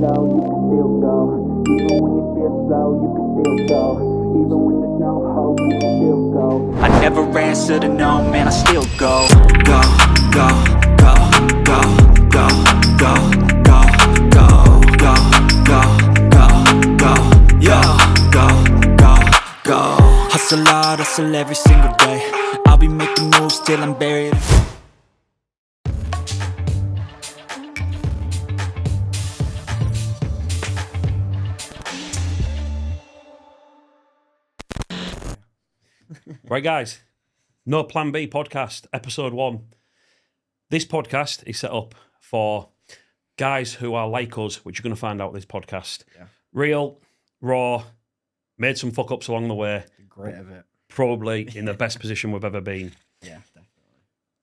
low, you can still go. Even when you feel slow, you can still go. Even when there's no hope, you can still go. I never answer to no, man, I still go. Go, go, go, go, go, go, go, go, go, go, go, go, yo, go, go, go. Hustle hard, hustle every single day. I'll be making moves till I'm buried. Right, guys, No Plan B podcast, episode 1. This podcast is set up for guys who are like us, which you're going to find out with this podcast. Yeah. Real, raw, made some fuck ups along the way. Great of it. Probably in the best position we've ever been. Yeah, definitely.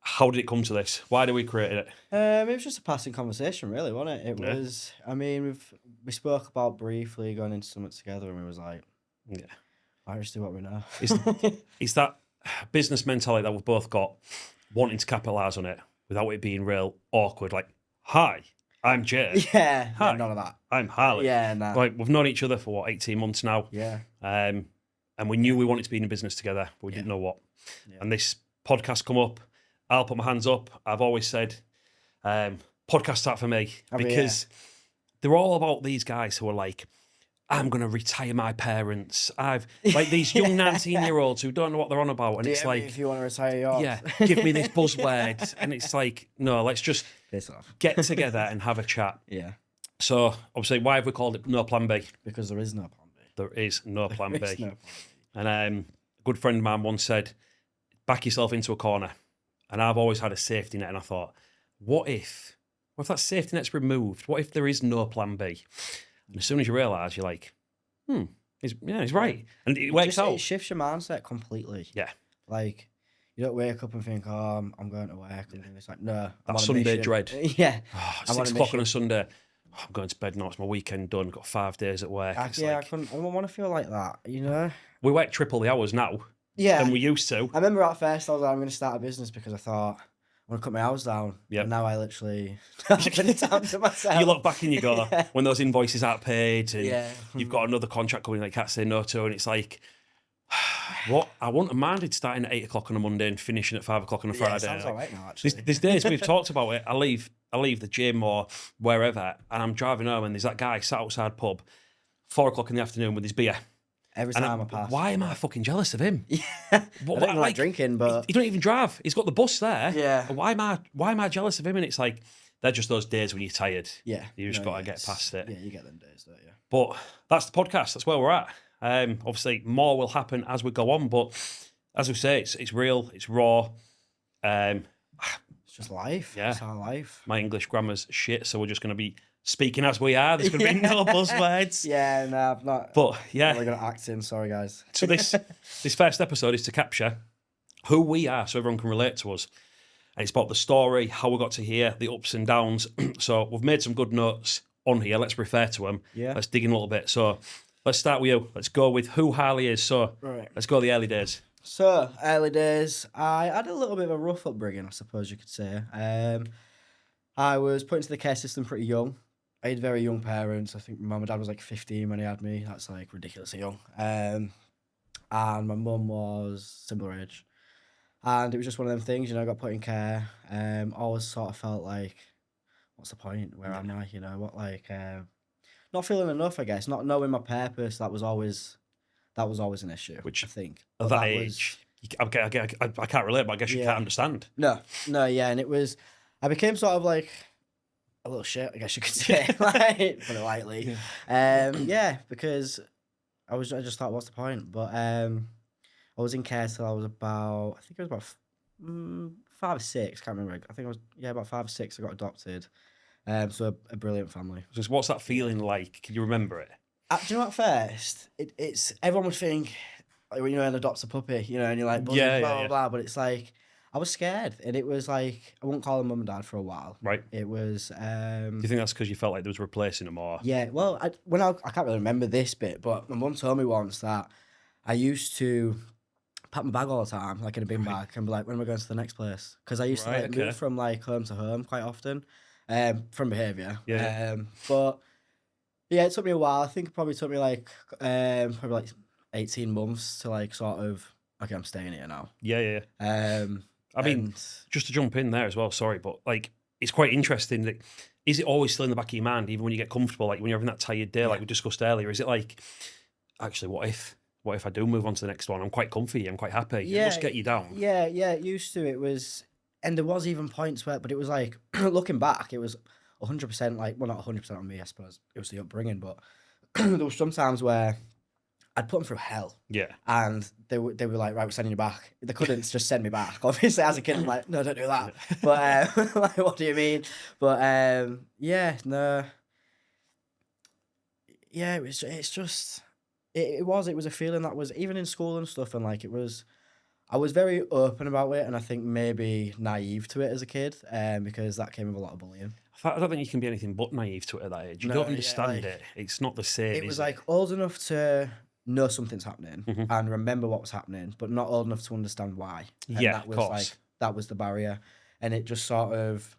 How did it come to this? Why did we create it? It was just a passing conversation, really, wasn't it? It Yeah. was. I mean, we spoke about briefly going into something together, and we was like, Yeah. "Why just do what we know?" It's that business mentality that we've both got, wanting to capitalise on it without it being real awkward. Like, hi, I'm Jay. Yeah, Hi. none of that. I'm Harley. Yeah, no. Like, we've known each other for 18 months now. Yeah, And we knew we wanted to be in business together, but we didn't know what. Yeah. And this podcast come up. I'll put my hands up. I've always said, podcasts are for me because they're all about these guys who are like, I'm going to retire my parents. I've like these young 19-year-olds who don't know what they're on about. And it's like, if you want to retire yours, yeah, give me this buzzword. And it's like, no, let's just piss off. get together and have a chat. Yeah, So obviously, why have we called it No Plan B? because there is no plan B. There is no Plan B. There is no plan B. And a good friend of mine once said, back yourself into a corner. And I've always had a safety net. And I thought, what if that safety net's removed? What if there is no Plan B? And as soon as you realise, you're like, he's right. And it works out. It shifts your mindset completely. Yeah. Like, you don't wake up and think, oh, I'm going to work. And it's like, no. I'm on That a Sunday mission. dread. Yeah. Oh, I'm on 6 a o'clock on a mission. Sunday. Oh, I'm going to bed now. It's my weekend done. Got 5 days at work. It's I like, don't want to feel like that, you know? we work triple the hours now Yeah. than we used to. I remember at first I was like, I'm going to start a business because I thought I'm going to cut my hours down. Yep. And now I literally have the time to myself. You look back and you go, Yeah. when those invoices aren't paid and Yeah. you've got another contract coming that you can't say no to, and it's like, what? I wouldn't have minded starting at 8 o'clock on a Monday and finishing at 5 o'clock on a Yeah, Friday. it sounds Like, all right now, actually. there's days we've talked about it. I leave the gym or wherever, and I'm driving home, and there's that guy sat outside pub, 4 o'clock in the afternoon with his beer. Every And time I pass. why am I fucking jealous of him? Yeah. What, I don't even like drinking, but... he don't even drive. He's got the bus there. Yeah. Why am I jealous of him? And it's like, they're just those days when you're tired. Yeah. You just No, got to yeah, get it's- past it. Yeah, you get them days, don't you? But that's the podcast. That's where we're at. Obviously, more will happen as we go on. But as we say, it's real. It's raw. It's just life. Yeah. It's our life. My English grammar's shit, so we're just going to be speaking as we are. There's going to be no buzzwords. Yeah, no, I'm not... But yeah, I'm really good at acting. Sorry, guys. so this first episode is to capture who we are, so everyone can relate to us. And it's about the story, how we got to here, the ups and downs. So we've made some good notes on here. Let's refer to them. Yeah. Let's dig in a little bit. So let's start with you. Let's go with who Harley is. So Right. let's go the early days. So, early days, I had a little bit of a rough upbringing, I suppose you could say. I was put into the care system pretty young. I had very young parents. I think my mum and dad was like 15 when he had me. That's like ridiculously young. And my mum was similar age. And it was just one of them things, you know, I got put in care. Always sort of felt like, what's the point? Where am I? You know, what like, not feeling enough, I guess. Not knowing my purpose, that was always an issue, Which, I think. At But that was- age, I can't relate, but I guess you Yeah. can't understand. No, yeah, and it was, I became sort of like a little shit, I guess you could say, like, put it lightly. Yeah, because I just thought, what's the point? But I was in care till I was about, I think it was about 5 or 6, can't remember. I think I was, about 5 or 6, I got adopted. So a brilliant family. Just what's that feeling like? Can you remember it? Do you know, at first, it's everyone would think, like, when you're an adopt a puppy, you know, and you're like, blah, Yeah, blah, yeah, blah, yeah. blah, but it's like, I was scared, and it was like, I wouldn't call them mum and dad for a while. Right. It was, Do you think that's because you felt like there was replacing them, or yeah, well, I can't really remember this bit, but my mum told me once that I used to pack my bag all the time, like in a bin bag, and be like, when am I going to the next place? Because I used to Right, like, okay. move from like home to home quite often, from behaviour. Yeah. But Yeah, it took me a while. I think it probably took me like probably like 18 months to like sort of, okay, I'm staying here now. Yeah. I mean, And just to jump in there as well, sorry, but like, it's quite interesting that, is it always still in the back of your mind, even when you get comfortable, like when you're having that tired day, like we discussed earlier, is it like, actually, what if I do move on to the next one? I'm quite comfy, I'm quite happy. It must get you down. Yeah, it used to. It was, and there was even points where, but it was like, looking back, it was 100% like, well, not 100% on me, I suppose. It was the upbringing, but there was some times where I'd put them through hell. Yeah. And they were like, right, we're sending you back. They couldn't just send me back. Obviously, as a kid, I'm like, no, don't do that. But like, what do you mean? But yeah, no. Yeah, it was a feeling that was, even in school and stuff, and like, I was very open about it, and I think maybe naive to it as a kid, because that came with a lot of bullying. I don't think you can be anything but naive to it at that age. You No, don't yeah, understand like, it. It's not the same. It was is like old enough to know something's happening Mhm. and remember what was happening, but not old enough to understand why. And Yeah, that of was course. like, that was the barrier, and it just sort of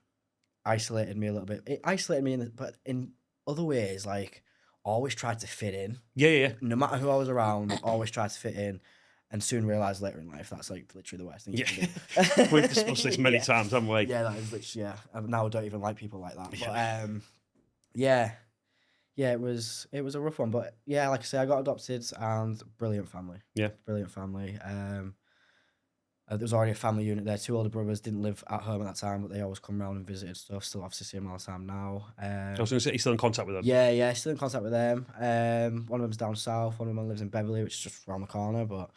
isolated me a little bit. It isolated me, but in other ways, like, always tried to fit in. Yeah. No matter who I was around, always tried to fit in, and soon realized later in life that's like literally the worst thing you can do. We've discussed this many Yeah. times, haven't we? Yeah, that is literally, yeah. Now I don't even like people like that. But Yeah. yeah, it was a rough one. But yeah, like I say, I got adopted, and brilliant family. Yeah. Brilliant family. There was already a family unit there. 2 older brothers didn't live at home at that time, but they always come around and visited stuff. Still obviously see them all the time now. I was going to say, you're still in contact with them? Yeah, still in contact with them. One of them's down south. One of them lives in Beverley, which is just around the corner. But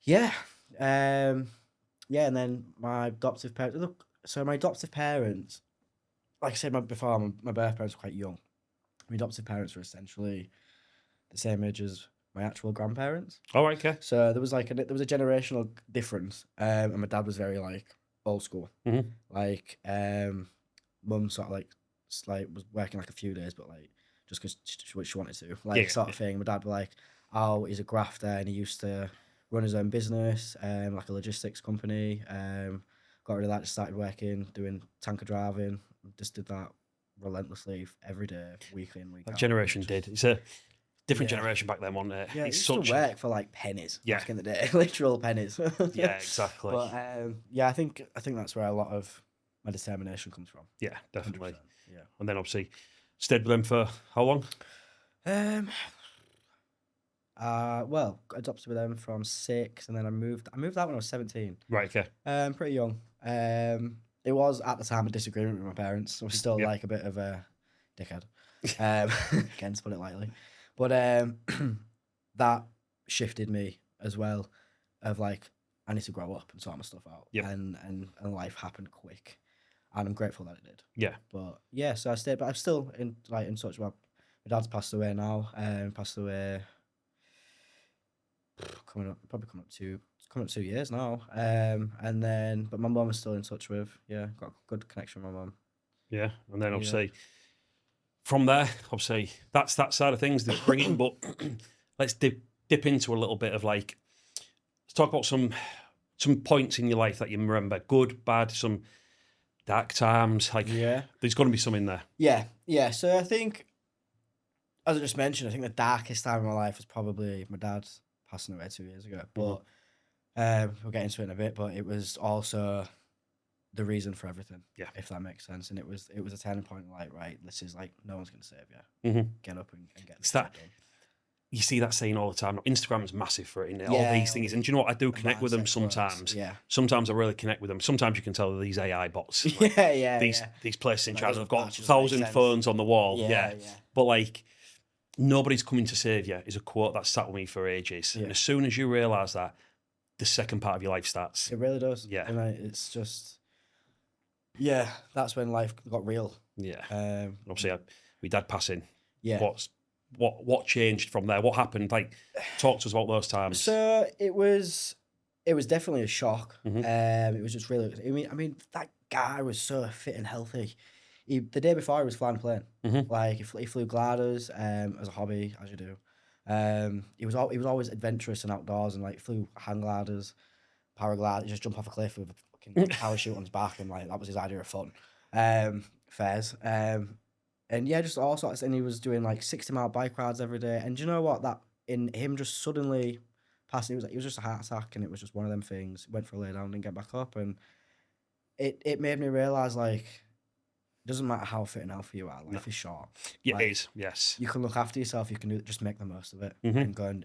yeah, yeah, and then my adoptive parents. Look, so my adoptive parents, like I said before, my birth parents were quite young. My adoptive parents were essentially the same age as my actual grandparents. All right, okay. So there was a generational difference, and my dad was very like old school. Mhm. Like, mum sort of like was working like a few days, but like just because she wanted to, like, Yeah. sort of thing. My dad was like, oh, he's a grafter, and he used to run his own business, like a logistics company. Got rid of that, just started working, doing tanker driving. Just did that relentlessly every day, week in, week That out. generation did. It's a different Yeah. generation back then, wasn't it? Yeah, It's it such used to work for like pennies Yeah. back in the day, literal pennies. Yeah, exactly. But yeah, I think that's where a lot of my determination comes from. Yeah, definitely. 100%, yeah. And then obviously stayed with them for how long? Well, got adopted with them from 6, and then I moved out when I was 17. Right, okay. Pretty young. It was at the time a disagreement with my parents. I was still Yep. like a bit of a dickhead. Again, to put it lightly. But that shifted me as well, of like, I need to grow up and sort my stuff out. Yep. And life happened quick, and I'm grateful that it did. Yeah. But yeah, so I stayed, but I'm still in touch with my dad's passed away now. Passed away coming up 2 years now. And then, but my mum is still in touch with. Yeah, got a good connection with my mum. Yeah. And then obviously from there, obviously that's that side of things, the bringing, but let's dip into a little bit of like, let's talk about some points in your life that you remember, good, bad, some dark times. Like, there's got to be some in there. Yeah. So I think, as I just mentioned, I think the darkest time of my life was probably my dad passing away 2 years ago. But we'll get into it in a bit. But it was also the reason for everything. Yeah, if that makes sense. And it was a turning point. Like, right, this is like, no one's gonna save you. Mm-hmm. Get up and get It's this that. done. You see that saying all the time. Instagram's massive for it, isn't it? All these things. And do you know what? I do connect with them sometimes. Yeah. Sometimes I really connect with them. Sometimes you can tell these AI bots. Like, these places in Like, China those have got patches 1,000 make sense. phones on the wall. Yeah. But like, nobody's coming to save you is a quote that sat with me for ages. Yeah. And as soon as you realise that, the second part of your life starts. It really does. Yeah. And it's just, yeah, that's when life got real. Yeah. And obviously, we dad passing. Yeah. What changed from there? What happened? Like, talk to us about those times. So it was definitely a shock. Mhm. It was just really. I mean, that guy was so fit and healthy. The day before he was flying a plane. Mhm. Like he flew gliders as a hobby, as you do. He was always adventurous and outdoors, and like flew hang gliders, paragliders, just jump off a cliff with a fucking parachute on his back, and like that was his idea of fun. Fairs. And yeah, just all sorts. And he was doing like 60-mile bike rides every day. And do you know what? That in him just suddenly passing, it was just a heart attack, and it was just one of them things. Went for a lay down, didn't get back up, and it made me realize like it doesn't matter how fit and healthy you are. Life is short. Yeah, Like, it is. Yes. you can look after yourself. You can just make the most of it Mhm.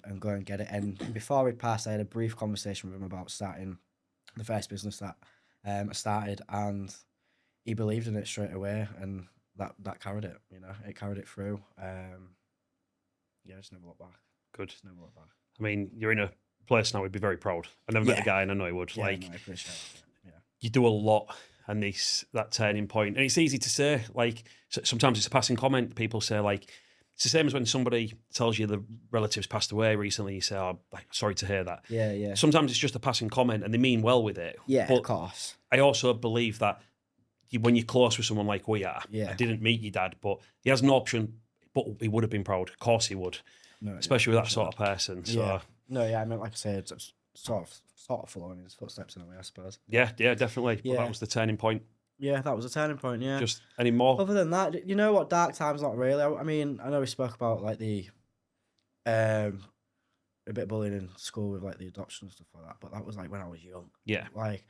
and go and get it. And before we passed, I had a brief conversation with him about starting the first business that I started, and he believed in it straight away, and that carried it. You know, it carried it through. Yeah, just never look back. Good. Just never look back. I mean, you're in a place now. We'd be very proud. I never met Yeah. the guy, and I know he would. Yeah, Like, no, I appreciate it. Yeah. you do a lot, and that turning point, and it's easy to say. Like, sometimes it's a passing comment. People say like, it's the same as when somebody tells you the relatives passed away recently. You say, "Oh, like, sorry to hear that." Yeah, yeah. Sometimes it's just a passing comment, and they mean well with it. Yeah, but of course. I also believe that when you're close with someone like we are, Yeah. I didn't meet your dad, but he has an option, but he would have been proud. Of course he would, No, especially with that sure. sort of person. So Yeah. No, yeah, I mean, like I said, it's sort of following his footsteps in a way, I suppose. yeah, definitely. But Yeah. that was the turning point. Yeah, that was a turning point. Yeah. Just any more? Other than that, you know what? Dark times, not really. I mean, I know we spoke about like the, a bit of bullying in school with like the adoption and stuff like that, but that was like when I was young. Yeah. Like,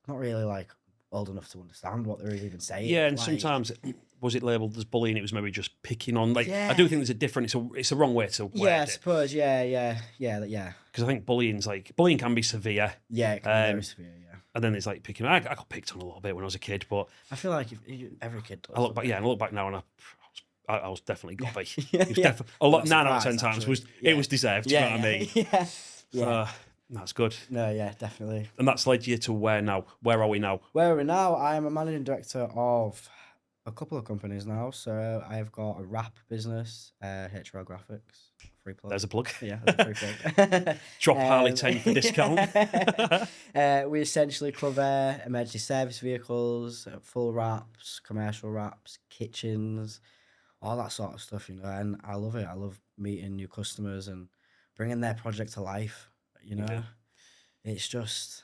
not really like old enough to understand what they were even saying. Yeah, and like, sometimes was it labelled as bullying? It was maybe just picking on. Like, Yeah. I do think there's a different. It's a wrong way to Yeah, I word it, suppose. Yeah. because I think bullying can be severe, Yeah, it can be Um, very severe. Yeah, and then there's like picking. I got picked on a little bit when I was a kid, but I feel like every kid does. I look back. Yeah, and I look back now, and I was definitely gobby. Yeah, It was yeah. a lot. Not 9 out of 10 surprised, times actually. was Yeah. it was deserved. Yeah, You know what I mean? Yeah. Yeah. That's good. No, yeah, definitely. And that's led you to where now? Where are we now? Where are we now? I am a managing director of a couple of companies now. So I've got a rap business, HRL Graphics, free plug. There's a plug. Yeah, that's a free plug. Drop Harley 10 for discount. We essentially cover emergency service vehicles, full wraps, commercial wraps, kitchens, all that sort of stuff, you know. And I love it. I love meeting new customers and bringing their project to life, you know. Yeah. It's just,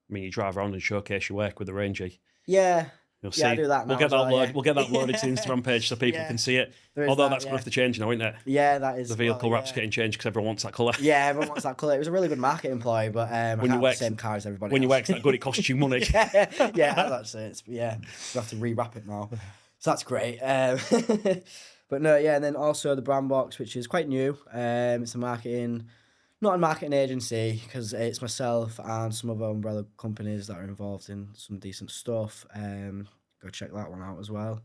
I mean, you drive around and showcase your work with the Rangy. yeah. You'll Yeah, I see. do that now We'll get as that well, yeah. We'll get that loaded to the Instagram page so people Yeah. can see it. There is Although that, that's going to yeah. have to change now, isn't it? Yeah, that is The vehicle well, wrap's yeah. getting changed because everyone wants that colour. Yeah, everyone wants that colour. It was a really good marketing ploy, but I When you can't have work- the same car as everybody When your else. work's that good, it costs you money. yeah, that's it. We have to rewrap it now. So that's great. But no, yeah, and then also the brand box, which is quite new. It's not a marketing agency, because it's myself and some other umbrella companies that are involved in some decent stuff. Go check that one out as well.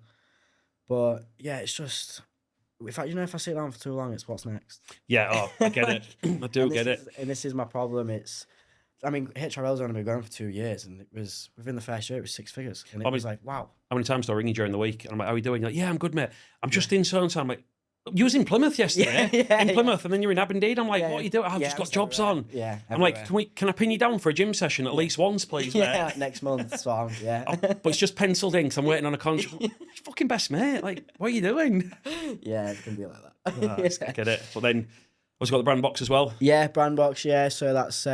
But yeah, it's just, if I sit down for too long, it's what's next. Yeah, I get it. I do get it. And this is my problem. HRL's only been going for 2 years, and it was within the first year, it was 6 figures. And it was like, wow. How many times do I ring you during the week? And I'm like, how are you doing? You're like, yeah, I'm good, mate. I'm just in so-and-so. I'm like, you was in Plymouth yesterday. In Plymouth, and then you're in Aberdeen. I'm like, what are you doing? I've just got jobs on. Yeah. I'm like, can I pin you down for a gym session at least once, please, mate? Yeah, like next month. So yeah. But it's just penciled in because I'm waiting on a contract. You're fucking best mate. Like, what are you doing? Yeah, it can be like that. I get it. But then, I've got the brand box as well. Yeah, brand box. Yeah, so that's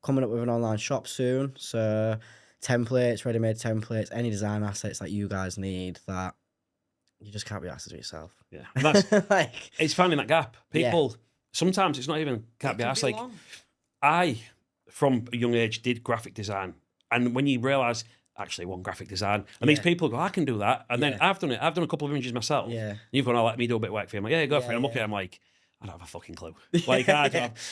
coming up with an online shop soon. So templates, ready-made templates, any design assets that you guys need that you just can't be asked to do yourself. Yeah, and that's Like, it's finding that gap. People sometimes it's not even can't be asked. Like I, from a young age, did graphic design, and when you realise actually one graphic design, and these people go, I can do that, and then I've done it. I've done a couple of images myself. Yeah. You've gone, let me do a bit of work for you. I'm like, yeah, go for it. I'm looking at it, I'm like, I don't have a fucking clue. Like I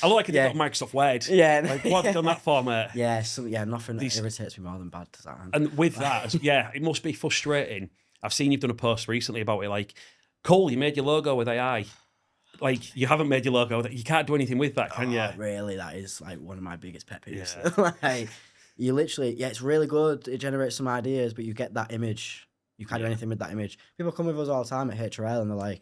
look like I did Microsoft Word. Yeah. Like what have you done that for, mate? Yeah, nothing irritates me more than bad design. And with that, it must be frustrating. I've seen you've done a post recently about it, like, cool, you made your logo with AI. Like, you haven't made your logo. You can't do anything with that, can you? Really, that is like one of my biggest pet peeves. Yeah. Like, you literally, it's really good. It generates some ideas, but you get that image. You can't do anything with that image. People come with us all the time at HRL and they're like,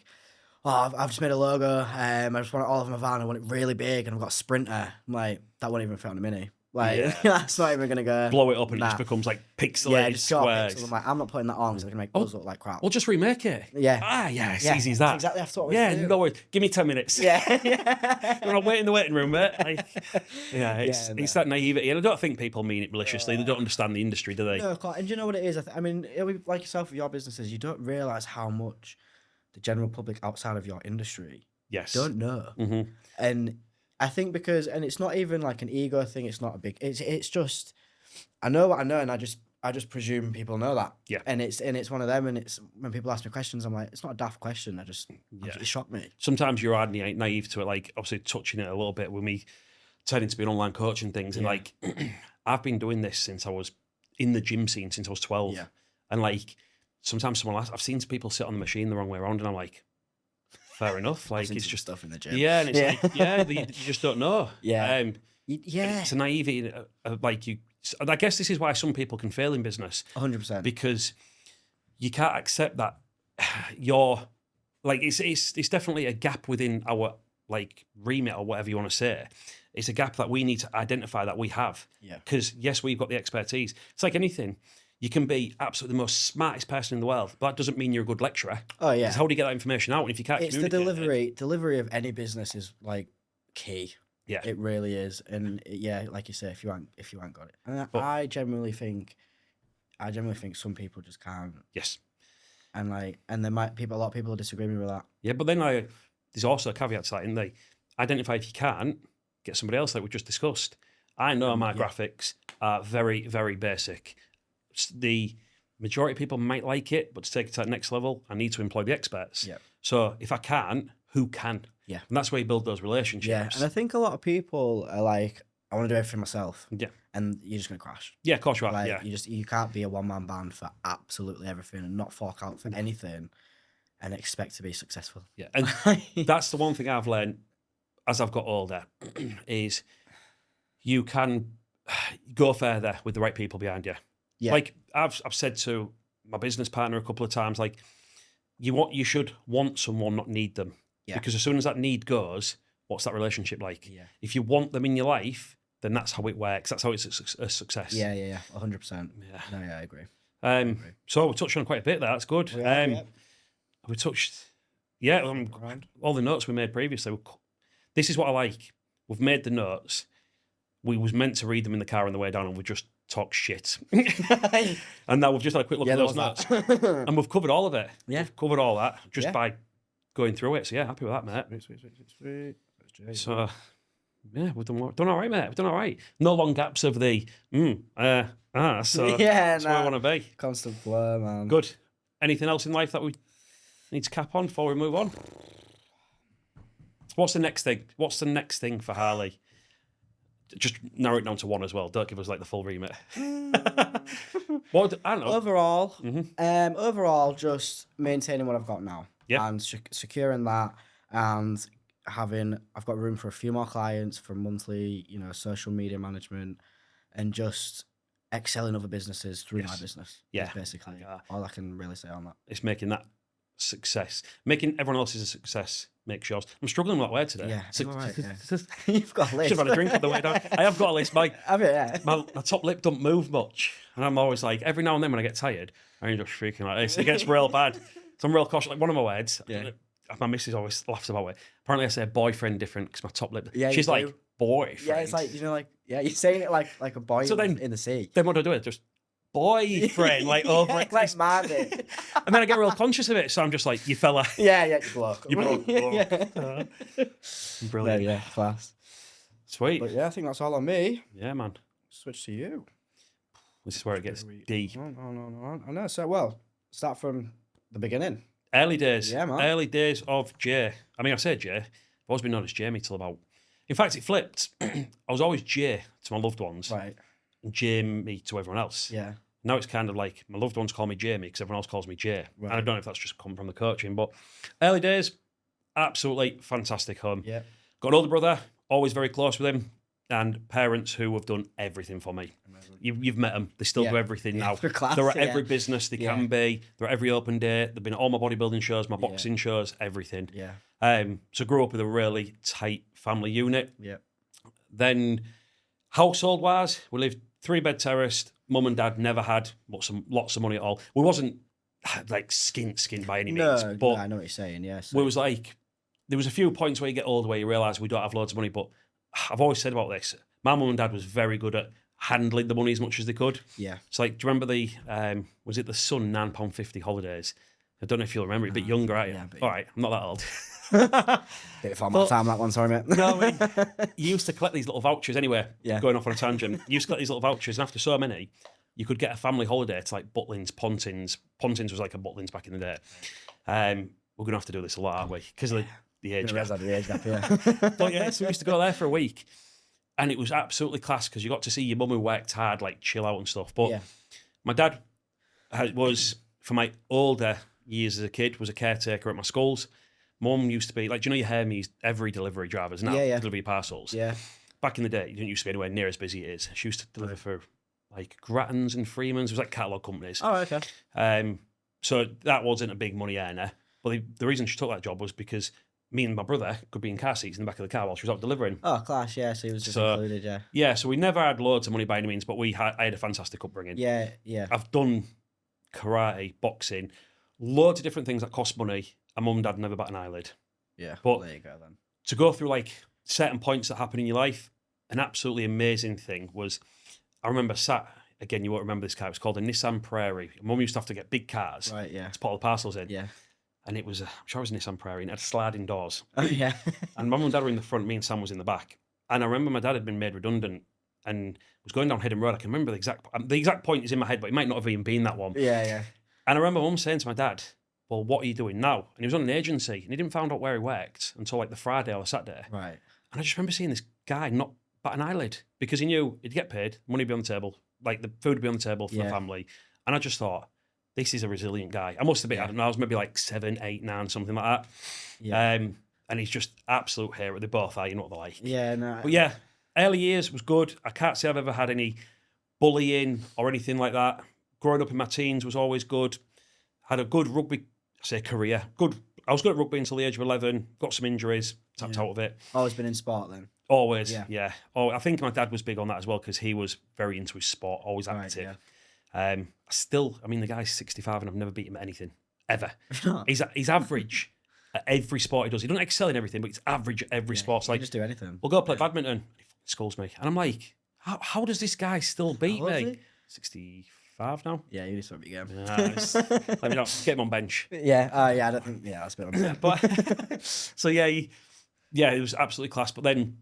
oh, I've just made a logo. I just want it all over my van. I want it really big and I've got a Sprinter. I'm like, that won't even fit on a Mini. Like that's not even gonna go. Blow it up and it Nah. just becomes like pixelated just draw squares. pixels. I'm like, I'm not putting that on because it's gonna make us look like crap. We'll just remake it. Yeah. It's easy as that. Exactly. That's what we Yeah, do. no worries. Give me 10 minutes. Yeah. You're not waiting in the waiting room, mate. Like, it's that naivety. And I don't think people mean it maliciously. They don't understand the industry, do they? No, and do you know what it is? I mean, like yourself with your businesses, you don't realise how much the general public outside of your industry don't know. Mm-hmm. And I think and it's not even like an ego thing. It's not a big. It's just I know what I know, and I just presume people know that. Yeah. And it's one of them. And it's when people ask me questions, I'm like, it's not a daft question. It shocked me. Sometimes you're naive to it. Like obviously touching it a little bit with me turning to be an online coach and things. And like I've been doing this since I was in the gym scene since I was 12. Yeah. And like sometimes I've seen people sit on the machine the wrong way around, and I'm like, fair enough. Like it's just stuff in the gym. Yeah, and it's like you just don't know. Yeah. Yeah, it's a naivety. Like you, I guess this is why some people can fail in business. 100%. Because you can't accept that you're like it's definitely a gap within our like remit or whatever you want to say. It's a gap that we need to identify that we have. Yeah. Because yes, we've got the expertise. It's like anything. You can be absolutely the most smartest person in the world, but that doesn't mean you're a good lecturer. Oh yeah. Because how do you get that information out? And if you can't, It's the delivery of any business is like key. Yeah, it really is. And like you say, if you haven't got it, and I genuinely think some people just can't. Yes. And there might a lot of people disagree with me with that. Yeah, but then there's also a caveat to that, in they identify if you can't, get somebody else like we just discussed. I know my graphics are very, very basic. The majority of people might like it, but to take it to that next level, I need to employ the experts. Yeah. So if I can't, who can? Yeah. And that's where you build those relationships. Yeah, and I think a lot of people are like, I want to do everything myself. Yeah. And you're just gonna crash. Yeah, of course you are. Like, yeah. you can't be a one-man band for absolutely everything and not fork out for anything and expect to be successful. Yeah. And that's the one thing I've learned as I've got older is you can go further with the right people behind you. Yeah. Like I've said to my business partner a couple of times, like you should want someone, not need them. Yeah. Because as soon as that need goes, what's that relationship like? Yeah. If you want them in your life, then that's how it works. That's how it's a success. Yeah, 100%. Yeah. No, yeah, I agree. So we touched on quite a bit there. That's good. We touched, all the notes we made previously. This is what I like. We've made the notes. We was meant to read them in the car on the way down, and we just talk shit. And now we've just had a quick look at those notes, and we've covered all of it. Yeah, we've covered all that just by going through it. So yeah, happy with that, mate. So yeah, we've done all right, mate. We've done all right. No long gaps of the So that's where I want to be. Constant flow, man. Good. Anything else in life that we need to cap on before we move on? What's the next thing? What's the next thing for Harley? Just narrow it down to one as well. Don't give us like the full remit. Well, I don't know. Overall, just maintaining what I've got now. Yeah. And securing that, and I've got room for a few more clients for monthly, social media management, and just excelling other businesses through my business. Yeah. That's basically all I can really say on that. It's making that success. Making everyone else's a success makes yours. I'm struggling with that word today. Yeah, all right, You've got a list. Should have had a drink on the way down. I have got a list. My top lip don't move much. And I'm always like, every now and then when I get tired, I'm just freaking like this. It gets real bad. So I'm real cautious. Like one of my words, my missus always laughs about it. Apparently I say boyfriend different because my top lip. Yeah, she's like, boyfriend. Yeah, it's like, you're saying it like a boy in the sea. Then what do I do? Just boyfriend, like over it. Like man. And then I get real conscious of it. So I'm just like, you fella. Yeah, you bloke. You bloke. Brilliant. Yeah, class. Sweet. But yeah, I think that's all on me. Yeah, man. Switch to you. This is where it gets deep. No. I know. So, start from the beginning. Early days. Yeah, man. Early days of Jay. I mean, I said Jay. I've always been known as Jamie till about... In fact, it flipped. I was always Jay to my loved ones. Right. And Jamie to everyone else. Yeah. Now it's kind of like my loved ones call me Jamie because everyone else calls me Jay. Right. And I don't know if that's just come from the coaching, but early days, absolutely fantastic home. Yeah. Got an older brother, always very close with him, and parents who have done everything for me. You've met them. They still do everything now. They're at every business they can be. They're at every open day. They've been at all my bodybuilding shows, my boxing shows, everything. Yeah. So grew up with a really tight family unit. Yeah. Then Household wise, we lived 3-bed terraced. Mum and dad never had lots of money at all. We wasn't like skint by any means. No, But I know what you're saying, yes. we was like, there was a few points where you get older where you realise we don't have loads of money. But I've always said about this, my mum and dad was very good at handling the money as much as they could. Yeah. So like, do you remember the, was it the Sun £9.50 holidays? I don't know if you'll remember it, a bit younger, aren't you? Yeah, but all right, I'm not that old. Bit of my time, that one, sorry, mate. No, you used to collect these little vouchers anyway, Yeah. going off on a tangent. You used to collect these little vouchers, and after so many, you could get a family holiday to like Butlins, Pontins. Pontins was like a Butlins back in the day. We're going to have to do this a lot, aren't we? Because of the age gap. The age gap, yeah. But yeah, so we used to go there for a week, and it was absolutely class because you got to see your mum who worked hard, like chill out and stuff. But Yeah. my dad was, for my older years as a kid, was a caretaker at my schools. Mum used to be, like, do you know your Hermes, every delivery drivers now, delivery parcels? Yeah. Back in the day, it didn't used to be anywhere near as busy as it is. She used to deliver for, like, Grattans and Freemans. It was like catalogue companies. Oh, okay. So that wasn't a big money earner. But the reason she took that job was because me and my brother could be in car seats in the back of the car while she was out delivering. Oh, class, yeah. So he was just included, yeah. Yeah, so we never had loads of money by any means, but I had a fantastic upbringing. Yeah, yeah. I've done karate, boxing, loads of different things that cost money, and mum and dad never bat an eyelid. Yeah, But there you go then. to go through like certain points that happen in your life, an absolutely amazing thing was, I remember again, you won't remember this car, it was called a Nissan Prairie. Mum used to have to get big cars Right, yeah. to put all the parcels in. Yeah. And it was, I'm sure it was a Nissan Prairie, and it had sliding doors. Oh, yeah. And mum and dad were in the front, me and Sam was in the back. And I remember my dad had been made redundant and was going down Hidden Road. I can remember the exact point is in my head, but it might not have even been that one. Yeah, yeah. And I remember mum saying to my dad, well, what are you doing now? And he was on an agency, and he didn't find out where he worked until like the Friday or the Saturday. Right. And I just remember seeing this guy not bat an eyelid because he knew he'd get paid, money would be on the table, like the food would be on the table for the family. And I just thought, this is a resilient guy. I must have been, I don't know, I was maybe like 7, 8, 9, something like that. Yeah. And he's just absolute hero. They both are, you know what they're like. Yeah, no. But yeah, early years was good. I can't say I've ever had any bullying or anything like that. Growing up in my teens was always good. Had a good rugby, career. Good. I was good at rugby until the age of 11. Got some injuries, tapped out of it. Always been in sport then? Always, yeah. Oh, I think my dad was big on that as well because he was very into his sport, always active. Right, The guy's 65 and I've never beat him at anything, ever. He's average at every sport he does. He doesn't excel in everything, but he's average at every sport. So You like, just do anything. we'll go play badminton. He schools me. And I'm like, how does this guy still beat How old is me? he? 65 now. Yeah, you need to be game. Let me know. Get him on bench. Yeah, I don't think, that's a bit on But so it was absolutely class. But then,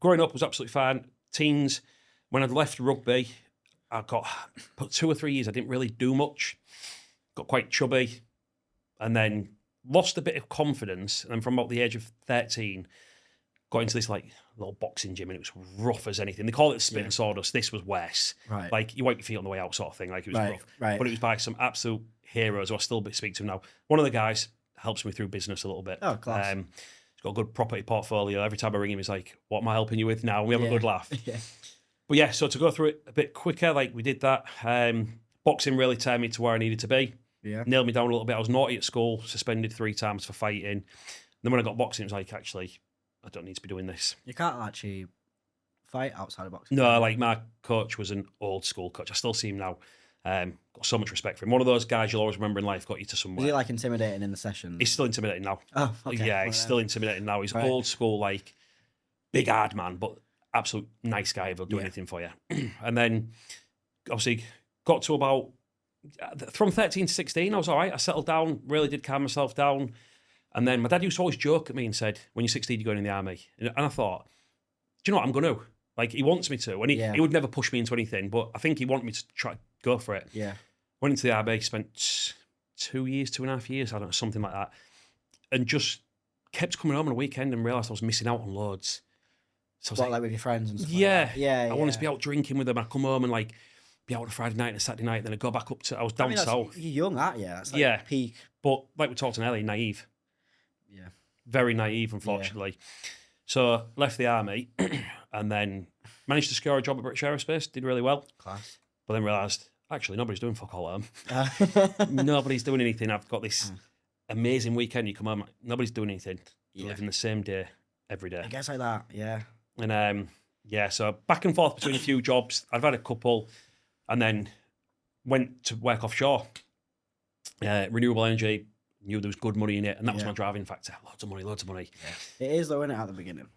growing up was absolutely fine. Teens, when I'd left rugby, I got 2 or 3 years. I didn't really do much. Got quite chubby, and then lost a bit of confidence. And then from about the age of 13, got into this like little boxing gym, and it was rough as anything. They call it spit and sawdust. This was worse. Right. Like you wipe your feet on the way out, sort of thing. Like it was rough. Right. But it was by some absolute heroes who I still speak to now. One of the guys helps me through business a little bit. Oh, class. He's got a good property portfolio. Every time I ring him, he's like, "What am I helping you with now?" And we have a good laugh. Yeah. But yeah, so to go through it a bit quicker, like we did that. Boxing really turned me to where I needed to be. Yeah. Nailed me down a little bit. I was naughty at school, suspended 3 times for fighting. And then when I got boxing, it was like, actually, I don't need to be doing this. You can't actually fight outside of boxing. No, like my coach was an old school coach. I still see him now. Got so much respect for him. One of those guys you'll always remember in life, got you to somewhere. Was he like intimidating in the session? He's still intimidating now. Oh, okay. Yeah, he's still intimidating now. He's Right. old school, like big hard man, but absolute nice guy. He'll do anything for you. And then obviously got to about from 13 to 16, I was all right. I settled down, really did calm myself down. And then my dad used to always joke at me and said, when you're 16, you're going in the army. And I thought, do you know what? I'm going to. Like, he wants me to. And he would never push me into anything, but I think he wanted me to try to go for it. Yeah. Went into the army, spent 2.5 years, I don't know, something like that. And just kept coming home on a weekend and realised I was missing out on loads. So I was Like with your friends and stuff yeah. like that? Yeah. I wanted to be out drinking with them. I'd come home and like be out on a Friday night and a Saturday night. Then I'd go back up to, I was down south. You're young, aren't you? That's like peak. But like we talked on earlier, naive. Yeah. Very naive, unfortunately. So left the army and then managed to secure a job at British Aerospace. Did really well. Class. But then realised, actually, nobody's doing fuck all at home. Nobody's doing anything. I've got this amazing weekend. You come home, nobody's doing anything. You live in the same day every day. I guess like that, yeah. And so back and forth between a few jobs. I've had a couple, and then went to work offshore. Renewable energy, knew there was good money in it, and that was my driving factor. Loads of money. Yeah. It is though, isn't it, at the beginning?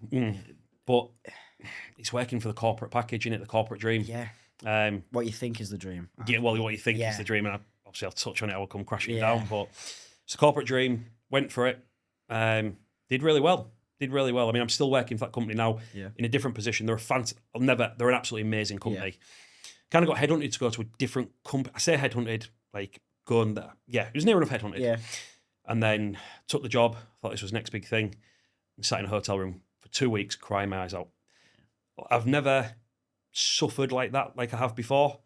But it's working for the corporate package, innit? The corporate dream. Yeah. What you think is the dream. Yeah, well, what you think is the dream, and obviously I'll touch on it, I will come crashing down, but it's a corporate dream, went for it, did really well. I mean, I'm still working for that company now in a different position. They're they're an absolutely amazing company. Kind of got headhunted to go to a different company. I say headhunted, like going there. Yeah, it was near enough headhunted. Yeah. And then took the job, thought this was the next big thing, and sat in a hotel room for 2 weeks, crying my eyes out. I've never suffered like that, like I have before.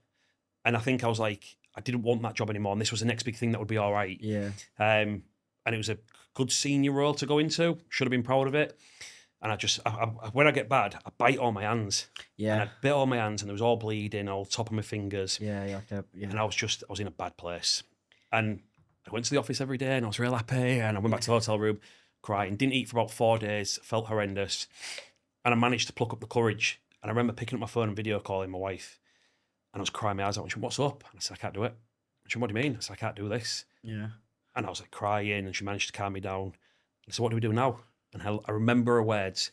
And I think I was like, I didn't want that job anymore. And this was the next big thing that would be all right. Yeah. And it was a good senior role to go into. Should have been proud of it. And when I get bad, I bite all my hands. Yeah. And I bit all my hands, and there was all bleeding, all top of my fingers. Yeah. And I was in a bad place. And I went to the office every day, and I was real happy. And I went back to the hotel room, crying. Didn't eat for about 4 days. Felt horrendous. And I managed to pluck up the courage. And I remember picking up my phone and video calling my wife. And I was crying my eyes out. And she went, "What's up?" And I said, "I can't do it." And she went, "What do you mean?" I said, "I can't do this." Yeah. And I was like crying, and she managed to calm me down. I said, "What do we do now?" And I remember her words: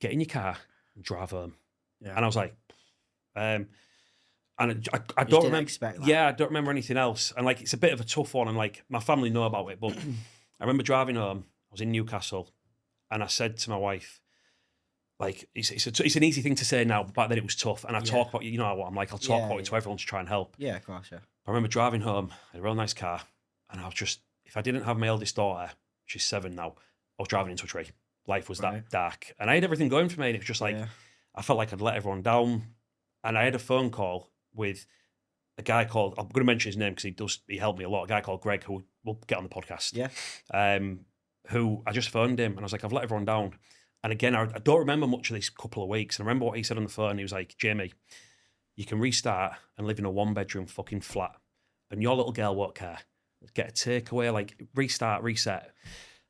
"Get in your car and drive home." Yeah. And I was like, and I don't didn't remember. expect that. Yeah, I don't remember anything else. And like, it's a bit of a tough one. And like, my family know about it, but I remember driving home. I was in Newcastle, and I said to my wife, like, it's an easy thing to say now, but back then it was tough. And I talk about, you know what I'm like, I'll talk about it to everyone to try and help. Yeah, of course, yeah. I remember driving home in a real nice car, and I was just, if I didn't have my eldest daughter, she's 7 now, I was driving into a tree. Life was that dark. And I had everything going for me, and it was just like, I felt like I'd let everyone down. And I had a phone call with a guy called, I'm going to mention his name because he helped me a lot, a guy called Greg, who will get on the podcast. Yeah. Who I just phoned him, and I was like, I've let everyone down. And again, I don't remember much of these couple of weeks. And I remember what he said on the phone. He was like, "Jamie, you can restart and live in a 1-bedroom fucking flat, and your little girl won't care. Get a takeaway, like restart, reset."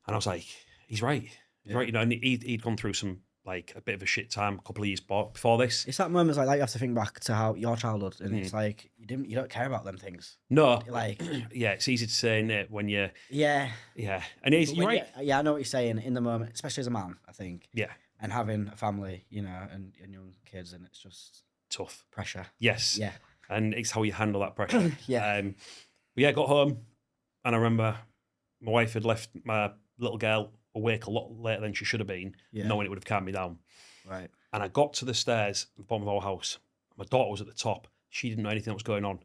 And I was like, he's right. He's right. You know, and he'd gone through some, like, a bit of a shit time a couple of years before this. It's that moments like that you have to think back to how your childhood, and it's like you don't care about them things. No, like yeah, it's easy to say, isn't it, when you're yeah, and you're right. Yeah, I know what you're saying in the moment, especially as a man, I think. Yeah, and having a family, you know, and young kids, and it's just tough pressure. Yes, yeah, and it's how you handle that pressure. Yeah. But yeah, got home, and I remember my wife had left my little girl awake a lot later than she should have been, knowing it would have calmed me down. Right. And I got to the stairs at the bottom of our house. My daughter was at the top. She didn't know anything that was going on.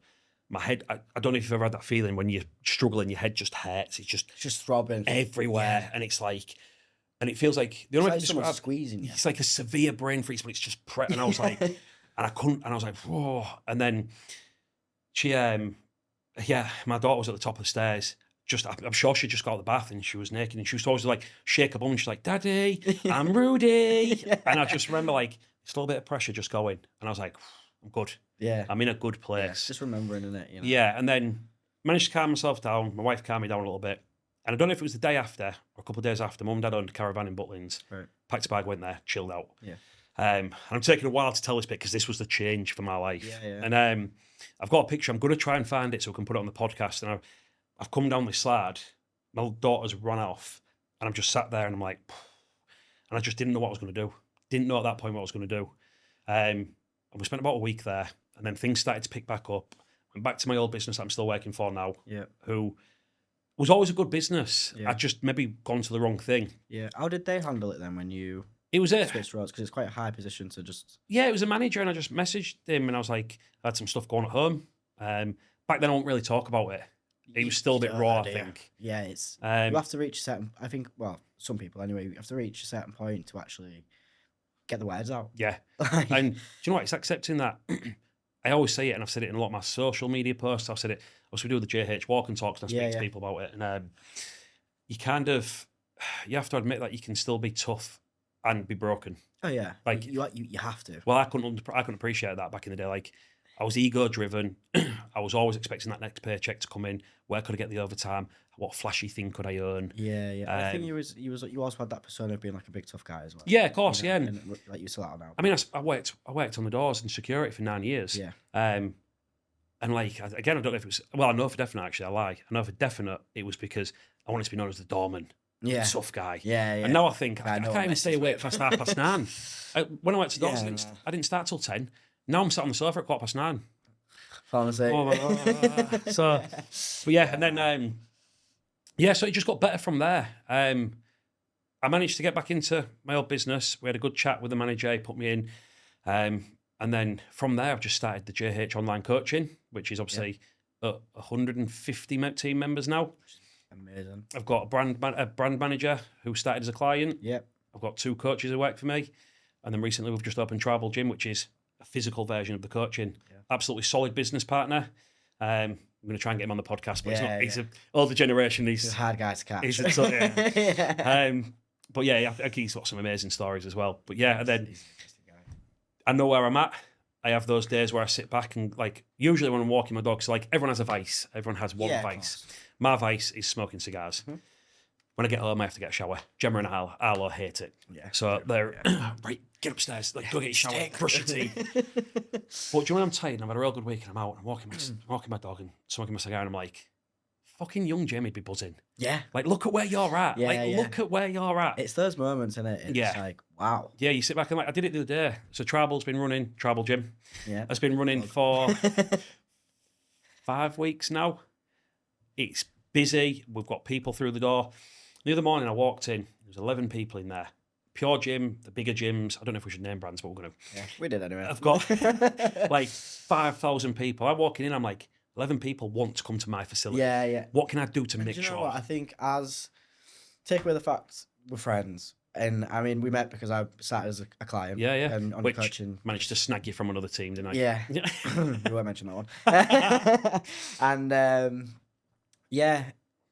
My head, I don't know if you've ever had that feeling when you're struggling, your head just hurts. It's just throbbing everywhere. And it's like, and it feels like, the only way I can someone's describe, squeezing you. it's like a severe brain freeze, but it's just, and I was like, and I couldn't, and I was like, whoa. And then she, my daughter was at the top of the stairs. I'm sure she just got out of the bath and she was naked, and she was always like, shake her bum, and she's like, "Daddy, I'm Rudy." And I just remember like this little bit of pressure just going, and I was like, I'm good. Yeah. I'm in a good place. Yeah, just remembering, innit? You know? Yeah, and then managed to calm myself down. My wife calmed me down a little bit. And I don't know if it was the day after or a couple of days after, Mum and Dad owned a caravan in Butlins. Right. Packed a bag, went there, chilled out. Yeah. And I'm taking a while to tell this bit because this was the change for my life. Yeah. And I've got a picture. I'm going to try and find it so we can put it on the podcast. And I've come down this slide. My daughter's run off, and I'm just sat there, and I'm like, and I just didn't know what I was going to do. Didn't know at that point what I was going to do. And we spent about a week there, and then things started to pick back up. Went back to my old business that I'm still working for now. Yeah. Who was always a good business. Yeah. I'd just maybe gone to the wrong thing. Yeah. How did they handle it then when you It was it. switched roles? Because it's quite a high position to just. Yeah, it was a manager, and I just messaged him, and I was like, I had some stuff going at home. Back then, I won't really talk about it. It was still a bit raw, I think. Yeah, it's you have to reach a certain. I think, well, some people anyway, you have to reach a certain point to actually get the words out. Yeah, and do you know what? It's accepting that. I always say it, and I've said it in a lot of my social media posts. I've said it. Also, we do the JH Walk and Talks, and I speak to people about it. And you have to admit that you can still be tough and be broken. Oh yeah, like you have to. Well, I couldn't appreciate that back in the day. Like, I was ego driven. I was always expecting that next paycheck to come in. Where could I get the overtime? What flashy thing could I earn? Yeah. I think you also had that persona of being like a big tough guy as well. Yeah, of course, You know, yeah. and like you still are now. I mean, I worked on the doors and security for 9 years. Yeah. And like, again, I don't know if it was, well, I know for definite, actually, I lie. I know for definite it was because I wanted to be known as the doorman, Yeah. the tough guy. Yeah. And now I think, I know can't what even stay messes awake with. past 9:30. When I went to doors, Yeah, I didn't start till 10. Now I'm sat on the sofa at 9:15. Honestly. Oh my God. So, but yeah, and then, so it just got better from there. I managed to get back into my old business. We had a good chat with the manager, he put me in. And then from there, I've just started the JH online coaching, which is obviously 150 team members now. Amazing. I've got a brand manager who started as a client. Yep. I've got 2 coaches who work for me. And then recently we've just opened Tribal Gym, which is a physical version of the coaching. Yeah. Absolutely solid business partner. I'm going to try and get him on the podcast, but he's an older generation. He's a hard guy to catch. He's but yeah, I think he's got some amazing stories as well. But yeah, and then I know where I'm at. I have those days where I sit back and like, usually when I'm walking my dog, so like everyone has a vice. Everyone has one vice. My vice is smoking cigars. Mm-hmm. When I get home, I have to get a shower. Gemma and Arlo hate it. Yeah. So they're, right, get upstairs, like, go get your shower, brush your teeth. But do you know when I'm tired and I've had a real good week and I'm out and I'm walking my dog and smoking my cigar and I'm like, fucking young Jamie'd be buzzing. Yeah. Like, look at where you're at. Look at where you're at. It's those moments, isn't it? It's like, wow. Yeah, you sit back and like, I did it the other day. So Tribal's been running, Tribal Gym. Yeah. It's been running for 5 weeks now. It's busy. We've got people through the door. The other morning I walked in, there was 11 people in there. Pure Gym, the bigger gyms. I don't know if we should name brands, but we're going to. Yeah, we did anyway. I've got like 5,000 people. I'm walking in, I'm like, 11 people want to come to my facility. Yeah. What can I do to make sure? You know what? I think take away the fact we're friends. And I mean, we met because I started as a client. Yeah. And on which coaching. Managed to snag you from another team, didn't I? Yeah. You won't mention that one. And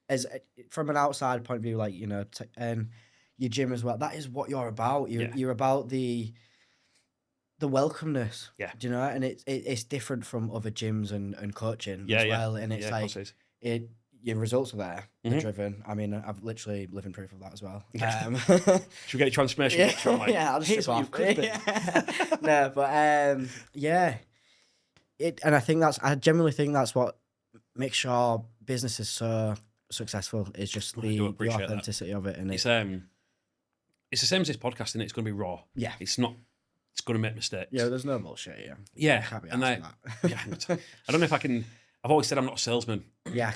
as from an outside point of view, like, you know, your gym as well, that is what you're about. You're about the welcomeness. Yeah. Do you know? And it's different from other gyms and coaching as well. And it's like your results are there. They're driven. I mean, I've literally living proof of that as well. Should we get a transformation? I'll just strip off. No, but and I think I genuinely think that's what makes your business is so successful, is just the authenticity of it. And it's the same as this podcast, isn't it? It's going to be raw. Yeah. It's not. It's going to make mistakes. Yeah, there's no bullshit. Yeah. Yeah. Can't be and that. I don't know if I can. I've always said I'm not a salesman. Yeah, I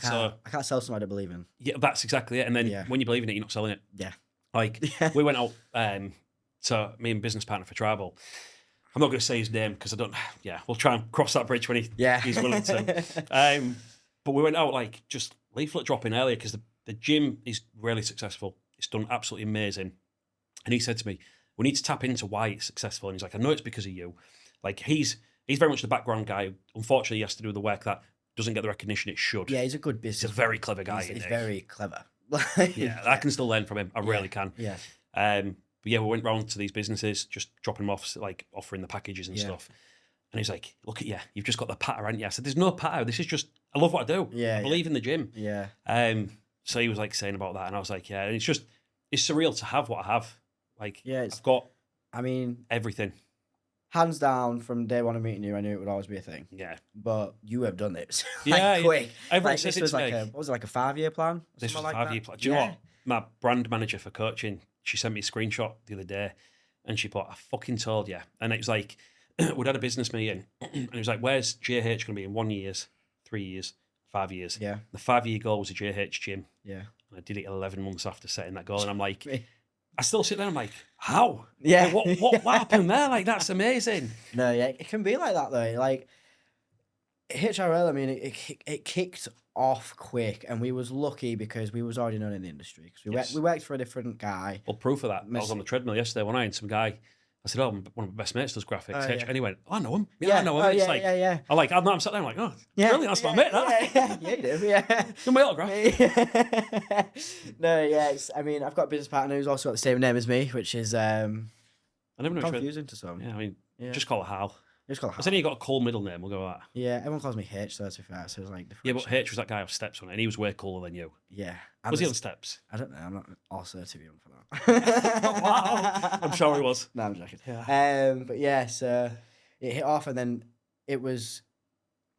can't sell something I don't believe in. Yeah, that's exactly it. And then when you believe in it, you're not selling it. Yeah. Like we went out to me and business partner for Tribal. I'm not going to say his name because I don't. Yeah, we'll try and cross that bridge when he's willing to. But we went out like just leaflet dropping earlier because the gym is really successful. It's done absolutely amazing. And he said to me, we need to tap into why it's successful. And he's like, I know it's because of you. Like he's very much the background guy. Unfortunately, he has to do the work that doesn't get the recognition it should. Yeah, he's a good business. He's a very clever guy. He's very clever. Yeah, I can still learn from him. I really can. Yeah. But yeah, we went round to these businesses, just dropping them off, like offering the packages and stuff. And he's like, look at you, you've just got the patter, haven't you? I said, there's no patter. This is just, I love what I do. Yeah. I believe in the gym. Yeah. So he was like saying about that. And I was like, yeah, and it's surreal to have what I have. Like, I've got, everything. Hands down, from day one of meeting you, I knew it would always be a thing. Yeah. But you have done it. Quick. Like, this was like what was it, like a 5-year plan? This was a 5-year plan. Do you know what? My brand manager for coaching, she sent me a screenshot the other day and she put, I fucking told you. And it was like, we'd had a business meeting and it was like, where's JH going to be in 1 year, 3 years, 5 years? Yeah. The 5-year goal was a JH gym. Yeah. And I did it 11 months after setting that goal. And I'm like, I still sit there and I'm like, how? Yeah. Like, what happened there? Like, that's amazing. No, yeah, it can be like that though. Like, HRL, I mean, it kicked off quick, and we was lucky because we was already known in the industry. Because we worked for a different guy. Well, proof of that, I was on the treadmill yesterday one night, and some guy, I said, oh, one of my best mates does graphics. And he went, oh, I know him. Yeah, I know him. It's like, I'm sat there, I'm like, oh, brilliant, that's my mate, that. Yeah, you do, yeah. Give my autograph. No, yeah, I've got a business partner who's also got the same name as me, which is I never know confusing to some. Yeah, just call it Hal. It's called I said you got a cool middle name. We'll go with that. Yeah, everyone calls me H, though, to be fair. So it's like Yeah, but H was that guy off Steps on it, and he was way cooler than you. Yeah. Was he on Steps? I don't know. I'm not also too young for that. Wow. I'm sure he was. No, I'm joking. Yeah. But yeah, so it hit off, and then it was.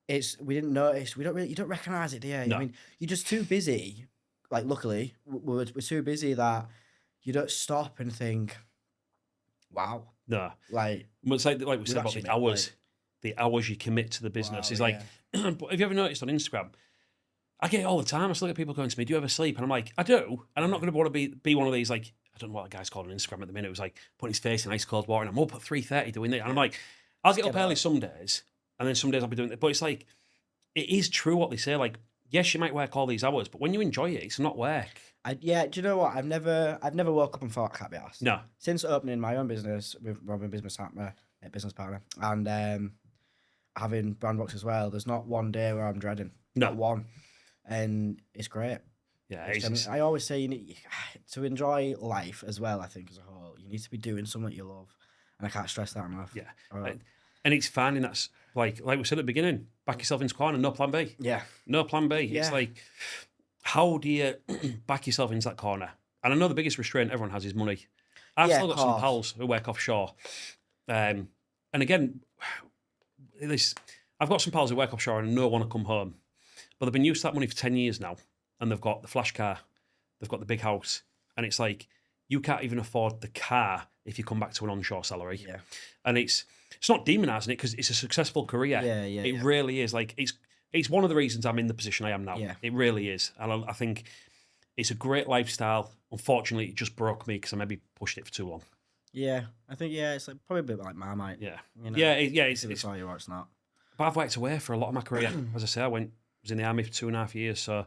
We didn't notice. You don't recognise it, do you? No. I mean, you're just too busy. Like, luckily, we're too busy that you don't stop and think, wow. No. Like, Well, it's like we said about actually the made, hours. The hours you commit to the business is like. But have you ever noticed on Instagram? I get it all the time. I still get people going to me, "Do you ever sleep?" And I'm like, "I do," and I'm not going to want to be one of these like I don't know what the guy's called on Instagram at the minute. It was like putting his face in ice cold water, and I'm up at 3:30 doing it, and I'm like, I'll get up early some days, and then some days I'll be doing it. But it's like it is true what they say. Like, yes, you might work all these hours, but when you enjoy it, it's not work. Yeah, do you know what? I've never woke up and thought I can't be asked. No. Since opening my own business with Robin, business partner, and having Brandbox as well, there's not one day where I'm dreading. No. Not one. And it's great. Yeah, I always say you need to enjoy life as well. I think as a whole, you need to be doing something you love, and I can't stress that enough. Yeah, and it's finding that's like we said at the beginning, back yourself into corner, no plan B. Yeah, no plan B. Yeah. It's like, how do you back yourself into that corner? And I know the biggest restraint everyone has is money. I've still got some pals who work offshore, and again, I've got some pals who work offshore and no want to come home. But they've been used to that money for 10 years now, and they've got the flash car, they've got the big house, and it's like you can't even afford the car if you come back to an onshore salary. Yeah, and it's not demonising it because it's a successful career. Yeah. It really is. Like it's one of the reasons I'm in the position I am now. Yeah. It really is, and I think it's a great lifestyle. Unfortunately, it just broke me because I maybe pushed it for too long. Yeah, I think it's like probably a bit like Marmite. Yeah, you know? It's all you are. It's not. But I've worked away for a lot of my career. As I say, I was in the army for 2.5 years, so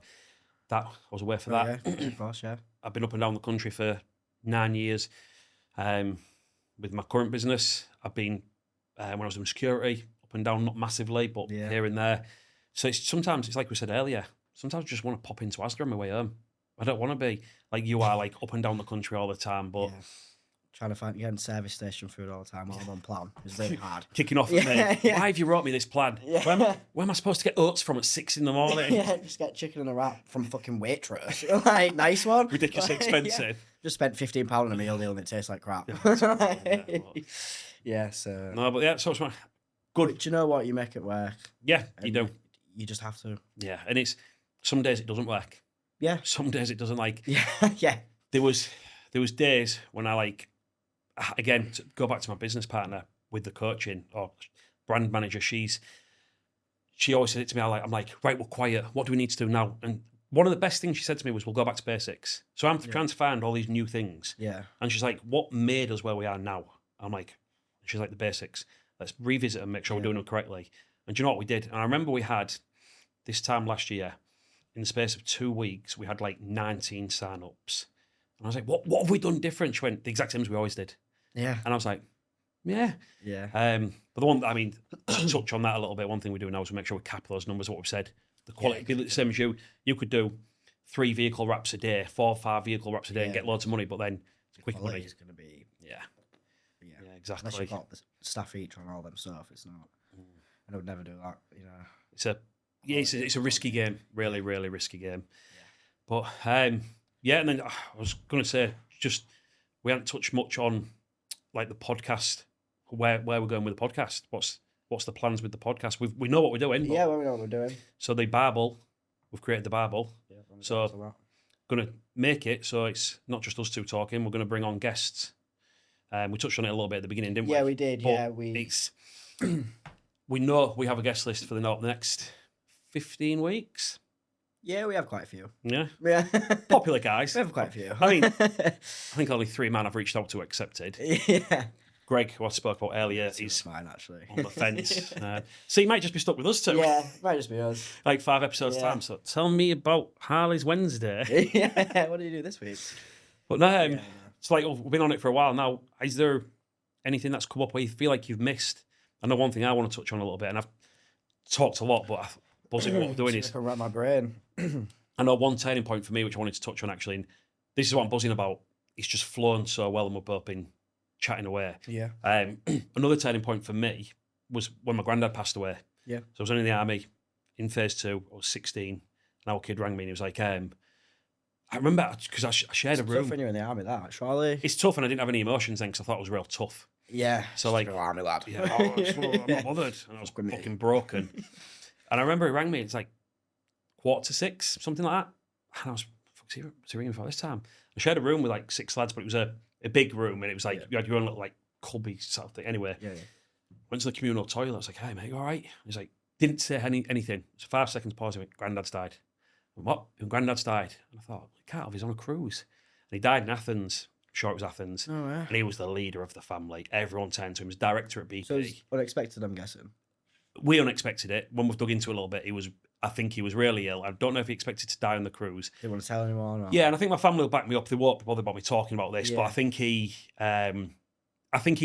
I was away for that. Yeah, of course, yeah. I've been up and down the country for 9 years. With my current business, I've been when I was in security, up and down, not massively, but here and there. So sometimes it's like we said earlier. Sometimes I just want to pop into Asda on my way home. I don't want to be like you are, like up and down the country all the time, but. Trying to find getting service station food all the time while I'm on plan is really hard. Kicking off at me. Why have you wrote me this plan? Yeah. Where am I supposed to get oats from at 6 a.m? Yeah, just get chicken in a wrap from fucking Waitrose. Like, nice one. Ridiculously expensive. Yeah. Just spent £15 on a meal deal and it tastes like crap. Yeah, so. No, but yeah, so it's good. But do you know what? You make it work. Yeah, you do. You just have to. Yeah, and it's some days it doesn't work. Yeah. Some days it doesn't like. Yeah. There was days when I like. Again, to go back to my business partner with the coaching or brand manager, she always said it to me. I'm like, right, we're quiet. What do we need to do now? And one of the best things she said to me was, we'll go back to basics. So I'm trying to find all these new things. Yeah. And she's like, what made us where we are now? I'm like, she's like, the basics. Let's revisit and make sure we're doing them correctly. And do you know what we did? And I remember we had this time last year, in the space of 2 weeks, we had like 19 sign-ups. And I was like, what have we done different? She went, the exact same as we always did. Yeah. And I was like, yeah. Yeah. But the one, I mean, to touch on that a little bit, one thing we do now is we make sure we cap those numbers, what we've said. The quality, be the same as you. You could do 3 vehicle wraps a day, 4 or 5 vehicle wraps a day and get loads of money, but then quick money. It's going to be... Yeah, exactly. Unless you've got the staff each on all them stuff, it's not... I would never do that, you know. It's a risky game. Really, really risky game. Yeah. But, and then I was going to say, just, we haven't touched much on like the podcast, where we're going with the podcast. What's the plans with the podcast? We know what we're doing. Yeah, we know what we're doing. So the Bible, we've created the Bible. Yeah, so going to make it so it's not just us two talking. We're going to bring on guests. We touched on it a little bit at the beginning, didn't we? Yeah, we did. But we know we have a guest list for the next 15 weeks. Yeah, we have quite a few. Yeah. Yeah. Popular guys. We have quite a few. I mean, I think only 3 men I've reached out to accepted. Yeah. Greg, who I spoke about earlier, is mine, actually. on the fence. So he might just be stuck with us too. Yeah, might just be us. Like 5 episodes time. So tell me about Harley's Wednesday. Yeah, what did you do this week? But no, it's like we've been on it for a while now. Is there anything that's come up where you feel like you've missed? I know one thing I want to touch on a little bit, and I've talked a lot, but buzzing what we're doing is... I can wrap my brain. I know one turning point for me, which I wanted to touch on actually, and this is what I'm buzzing about. It's just flown so well and we've both been chatting away. Yeah. Another turning point for me was when my granddad passed away. Yeah. So I was only in the army in phase 2. I was 16. And our kid rang me and he was like, I remember because I shared a It's room. tough when you're in the army, that, surely. It's tough, and I didn't have any emotions then because I thought it was real tough. Yeah. So like, army lad. yeah, I'm not bothered, and I was fucking broken. And I remember he rang me. It's like 5:45, something like that. And I was, fuck's he ringing for this time? I shared a room with like 6 lads, but it was a big room, and it was like you had your own little like cubby sort of thing. Anyway, went to the communal toilet. I was like, "Hey mate, you all right?" He's like, didn't say anything. So 5 seconds pause. He went, "Granddad's died." And what? And Granddad's died. And I thought, he can't have. He's on a cruise. And he died in Athens. I'm sure it was Athens. Oh, yeah. And he was the leader of the family. Everyone turned to him. He was director at BP. So it's unexpected, I'm guessing. We unexpected it. When we've dug into it a little bit, I think he was really ill. I don't know if he expected to die on the cruise. Didn't want to tell anyone. Or... Yeah, and I think my family will back me up. They won't be bothered about me talking about this, but I think he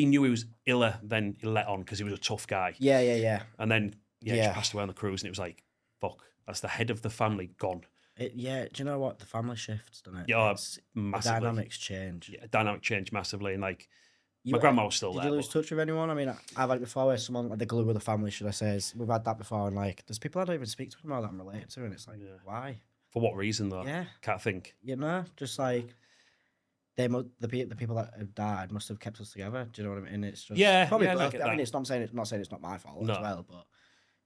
knew he was iller than he let on because he was a tough guy. Yeah. And then he just passed away on the cruise, and it was like, fuck, that's the head of the family gone. Do you know what? The family shifts, doesn't it? Yeah, The massively. dynamics change. Yeah, dynamic change massively, and like my grandma was still there. Did you lose touch with anyone? I mean, I've had it before where someone, like the glue of the family, should I say, we've had that before, and like there's people I don't even speak to anymore that I'm related to, and it's like, why? For what reason though? Yeah. Can't think. You know, just like the people that have died must have kept us together. Do you know what I mean? It's just probably both. I mean, it's not saying it's not my fault as well, but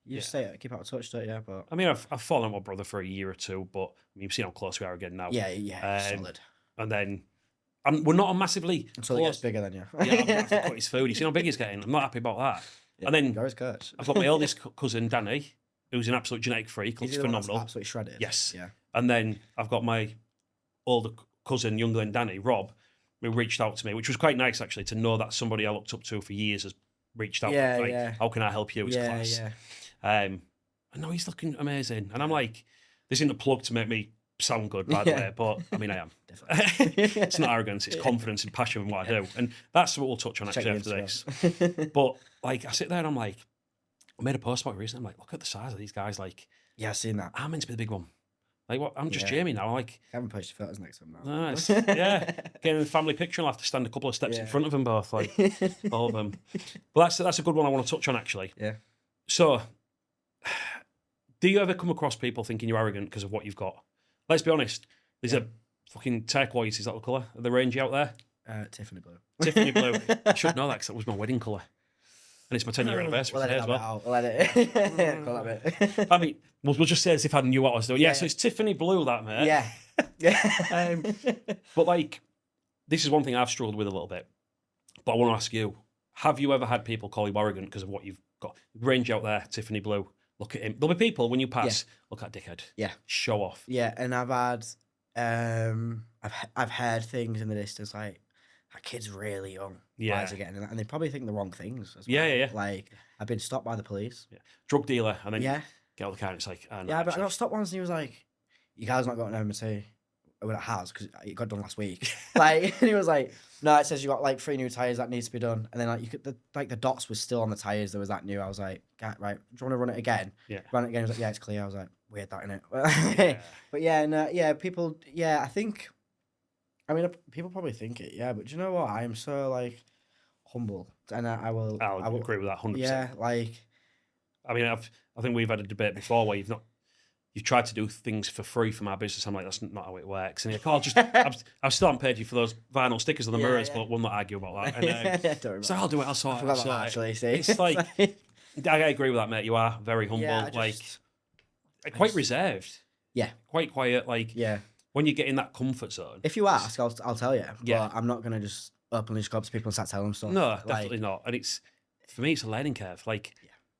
you just keep out of touch, don't you? But I mean, I've fallen with my brother for a year or two, but I mean, you've seen how close we are again now. Yeah, solid. And then we're not a massively until he gets bigger than you. Yeah, I'm gonna have to cut his food. You see how big he's getting. I'm not happy about that. Yeah, and then you're his coach. I've got my eldest cousin Danny, who's an absolute genetic freak. Looks phenomenal. Absolutely shredded. Yes. Yeah. And then I've got my older cousin, younger than Danny, Rob, who reached out to me, which was quite nice actually to know that somebody I looked up to for years has reached out. How can I help you? It's class. And no, he's looking amazing. And I'm like, this isn't a plug to make me sound good, by the way, but I mean, I am. Definitely. It's not arrogance, it's confidence and passion in what I do. And that's what we'll touch on actually after this. But like, I sit there and I'm like, I made a post about it recently. I'm like, look at the size of these guys. Like, yeah, I've seen that. I'm meant to be the big one. Like, what? I'm just Jamie now. Like, I haven't posted photos next to him now. Nice. Yeah. Getting in the family picture, and I'll have to stand a couple of steps in front of them both, like all of them. But that's a good one I want to touch on actually. Yeah. So, do you ever come across people thinking you're arrogant because of what you've got? Let's be honest. There's a fucking turquoise, is that the colour? Are the rangy out there? Tiffany blue. Tiffany blue. I should know that because that was my wedding colour. And it's my 10-year anniversary today as well. We'll let it. Call that bit. I mean, we'll just say as if I knew what I was doing. Yeah, so it's Tiffany blue, that, mate. Yeah. But like, this is one thing I've struggled with a little bit. But I want to ask you, have you ever had people call you arrogant because of what you've got? Range out there, Tiffany blue. Look at him. There'll be people when you pass, look at dickhead. Yeah. Show off. Yeah, and I've had, I've heard things in the distance like, that kid's really young. Yeah. Why is he getting that? And they probably think the wrong things as well. Yeah. Like, I've been stopped by the police. Yeah. Drug dealer, and then get out of the car and it's like, but I got stopped once and he was like, your car's not got an MOT. Well, it has, because it got done last week. Like, and he was like, no, it says you got like 3 new tyres that needs to be done. And then like the dots was still on the tyres. There was that new. I was like, right, do you want to run it again? Yeah. Run it again. He was like, yeah, it's clear. I was like, weird that, innit? But people, I think, I mean, people probably think it, but do you know what? I am so like humble, and I will agree with that 100%. Yeah, like, I mean, I think we've had a debate before where you've tried to do things for free from our business. I'm like, that's not how it works. And you're like, I've still haven't paid you for those vinyl stickers on the mirrors, but we'll not argue about that. And, so I'll do it. I'll sort it. Actually, see, it's like, I agree with that, mate. You are very humble, quite reserved. Yeah, quite quiet. Like, when you get in that comfort zone. If you ask, I'll tell you. But I'm not gonna just openly just go up to people and start telling them stuff. No, definitely not. And for me, it's a learning curve. Like,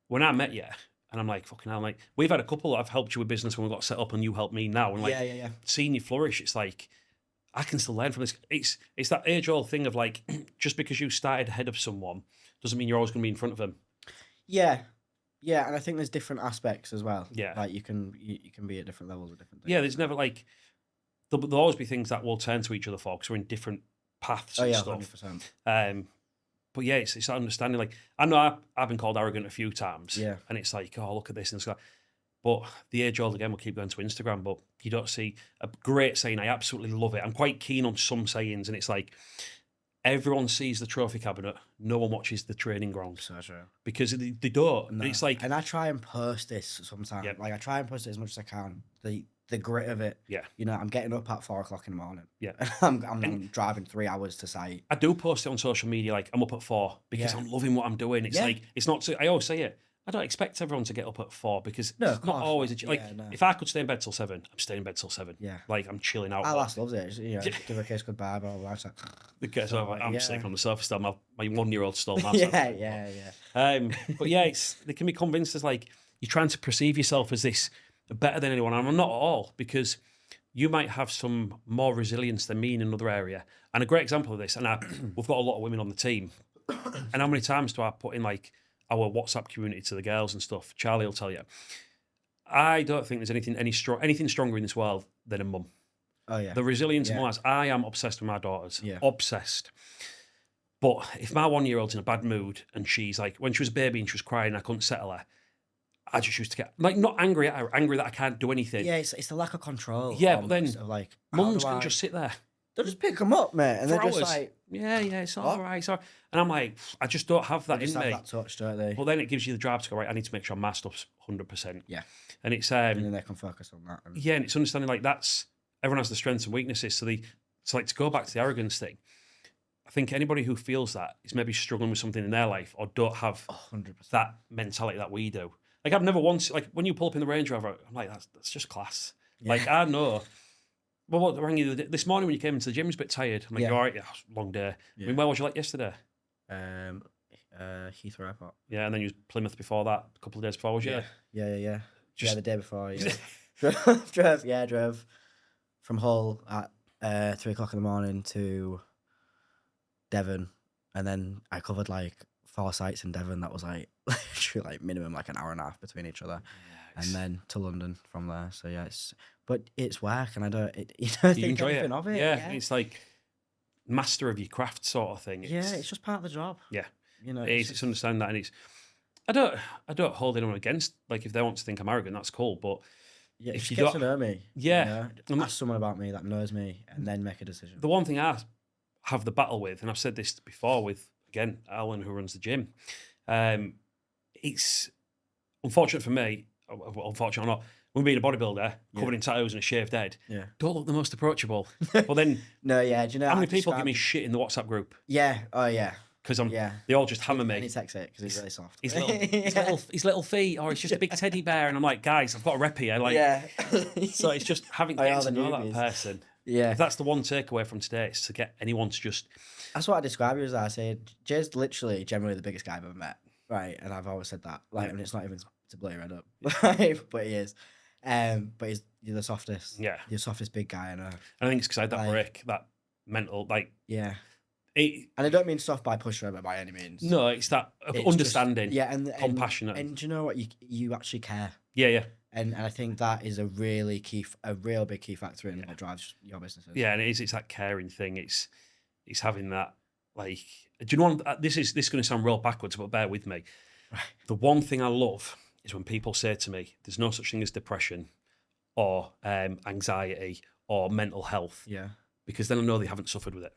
when I met you. And I'm like, fucking hell, I'm like, we've had a couple that I've helped you with business when we got set up and you helped me now. And like, seeing you flourish, it's like, I can still learn from this. It's that age-old thing of like, just because you started ahead of someone doesn't mean you're always going to be in front of them. Yeah. Yeah, and I think there's different aspects as well. Yeah. Like, you can be at different levels with different things. Yeah, there's never like, there'll always be things that we'll turn to each other for because we're in different paths and stuff. 100%. But yeah, it's that understanding. Like, I know I've been called arrogant a few times. Yeah. And it's like, oh, look at this and stuff. But the age old again, we'll keep going to Instagram, but you don't see a great saying. I absolutely love it. I'm quite keen on some sayings, and it's like, everyone sees the trophy cabinet. No one watches the training ground So true. because they don't. No. It's like, and I try and post this sometimes. Yep. Like I try and post it as much as I can. The grit of it. yeah, You know, I'm getting up at 4 o'clock in the morning. yeah. I'm driving 3 hours to site. I do post it on social media. Like I'm up at 4 because Yeah. I'm loving what I'm doing. It's Yeah. like it's not. I always say it. I don't expect everyone to get up at 4 because No, it's of not course always not. like Yeah, no. if I could stay in bed till 7, I'm staying in bed till 7. Yeah. Like I'm chilling out. Our lass loves it. You know, give her a kiss goodbye, blah, blah, blah. It's like, Because I'm yeah. sleeping on the sofa still. My 1-year-old still. My yeah. But yeah, they can be convinced as like you're trying to perceive yourself as this better than anyone, and I'm not at all because you might have some more resilience than me in another area. And a great example of this, and we've got a lot of women on the team, and how many times do I put in like our WhatsApp community to the girls and stuff? Charlie will tell you. I don't think there's anything stronger in this world than a mum. Oh yeah. The resilience Yeah. of mums. I am obsessed with my daughters. Yeah. Obsessed. But if my 1-year-old's in a bad mood and she's like, when she was a baby and she was crying, I couldn't settle her. I just used to get like not angry at her, angry that I can't do anything. Yeah, it's the lack of control. Yeah, but then of like mums can just sit there. they'll just pick them up, mate, and for they're just hours. like yeah, it's all What? right, it's all right. And I'm like, I just don't have that they just in have me. that touch, don't they? But then it gives you the drive to go, right, I need to make sure my stuff's 100%. Yeah. And it's and then they can focus on that. And, yeah, and it's understanding like everyone has the strengths and weaknesses. So like to go back to the arrogance thing, I think anybody who feels that is maybe struggling with something in their life or don't have 100%. that mentality that we do. Like I've never once like when you pull up in the Range Rover, I'm like that's just class. Yeah. Like I know. Well, what rang you this morning when you came into the gym? Was a bit tired. I'm like, Yeah. all right, yeah, long day. Yeah. I mean, where was you like yesterday? Heathrow Airport. Yeah, and then you was Plymouth before that. A couple of days before, was you? Yeah. Just- The day before. Yeah. drove from Hull at 3 o'clock in the morning to Devon, and then I covered like 4 sites in Devon. That was like literally like minimum like an hour and a half between each other, and then to London from there. So yeah, it's work, and I don't You think enjoy it. anything of it. Yeah, it's like master of your craft sort of thing. It's just part of the job. Yeah. You know, It's understand that, and it's. I don't hold anyone against. Like if they want to think I'm arrogant, that's cool. But yeah, if if you you get don't- to know me, Yeah. you know, ask someone about me that knows me, and then make a decision. the one thing I have the battle with, and I've said this before with again Alan who runs the gym, it's unfortunate for me. Well, unfortunate or not, when being a bodybuilder covered in tattoos and a shaved head, Yeah. don't look the most approachable. But then, No, yeah. Do you know how many I've people give me described- shit in the WhatsApp group Yeah. Oh, yeah. because Yeah. they all just hammer And me. he takes it because he's really soft. His little feet, or it's just a big teddy bear, and I'm like, guys, I've got a rep here. Like, yeah. so it's just having to Oh, get yeah, to the know that newbies. person. Yeah. If that's the one takeaway from today, it's to get anyone to just That's what I describe you as. I say, Jay's literally generally the biggest guy I've ever met. Right. And I've always said that. Like, and it's not even to blow your head up. But he is. But you're the softest. yeah. You're the softest big guy I know. And I think it's because I had that Like- break, that mental like. Yeah. It, And I don't mean soft by pushover by any means. no, it's that It's just- understanding, yeah, and compassionate. And do you know what? You actually care. yeah. And I think that is a real big key factor in what drives your businesses. Yeah, and it's that caring thing. It's having that like. Do you know what? This is going to sound real backwards, but bear with me. Right. The one thing I love is when people say to me, "There's no such thing as depression, or anxiety, or mental health," Yeah. because then I know they haven't suffered with it.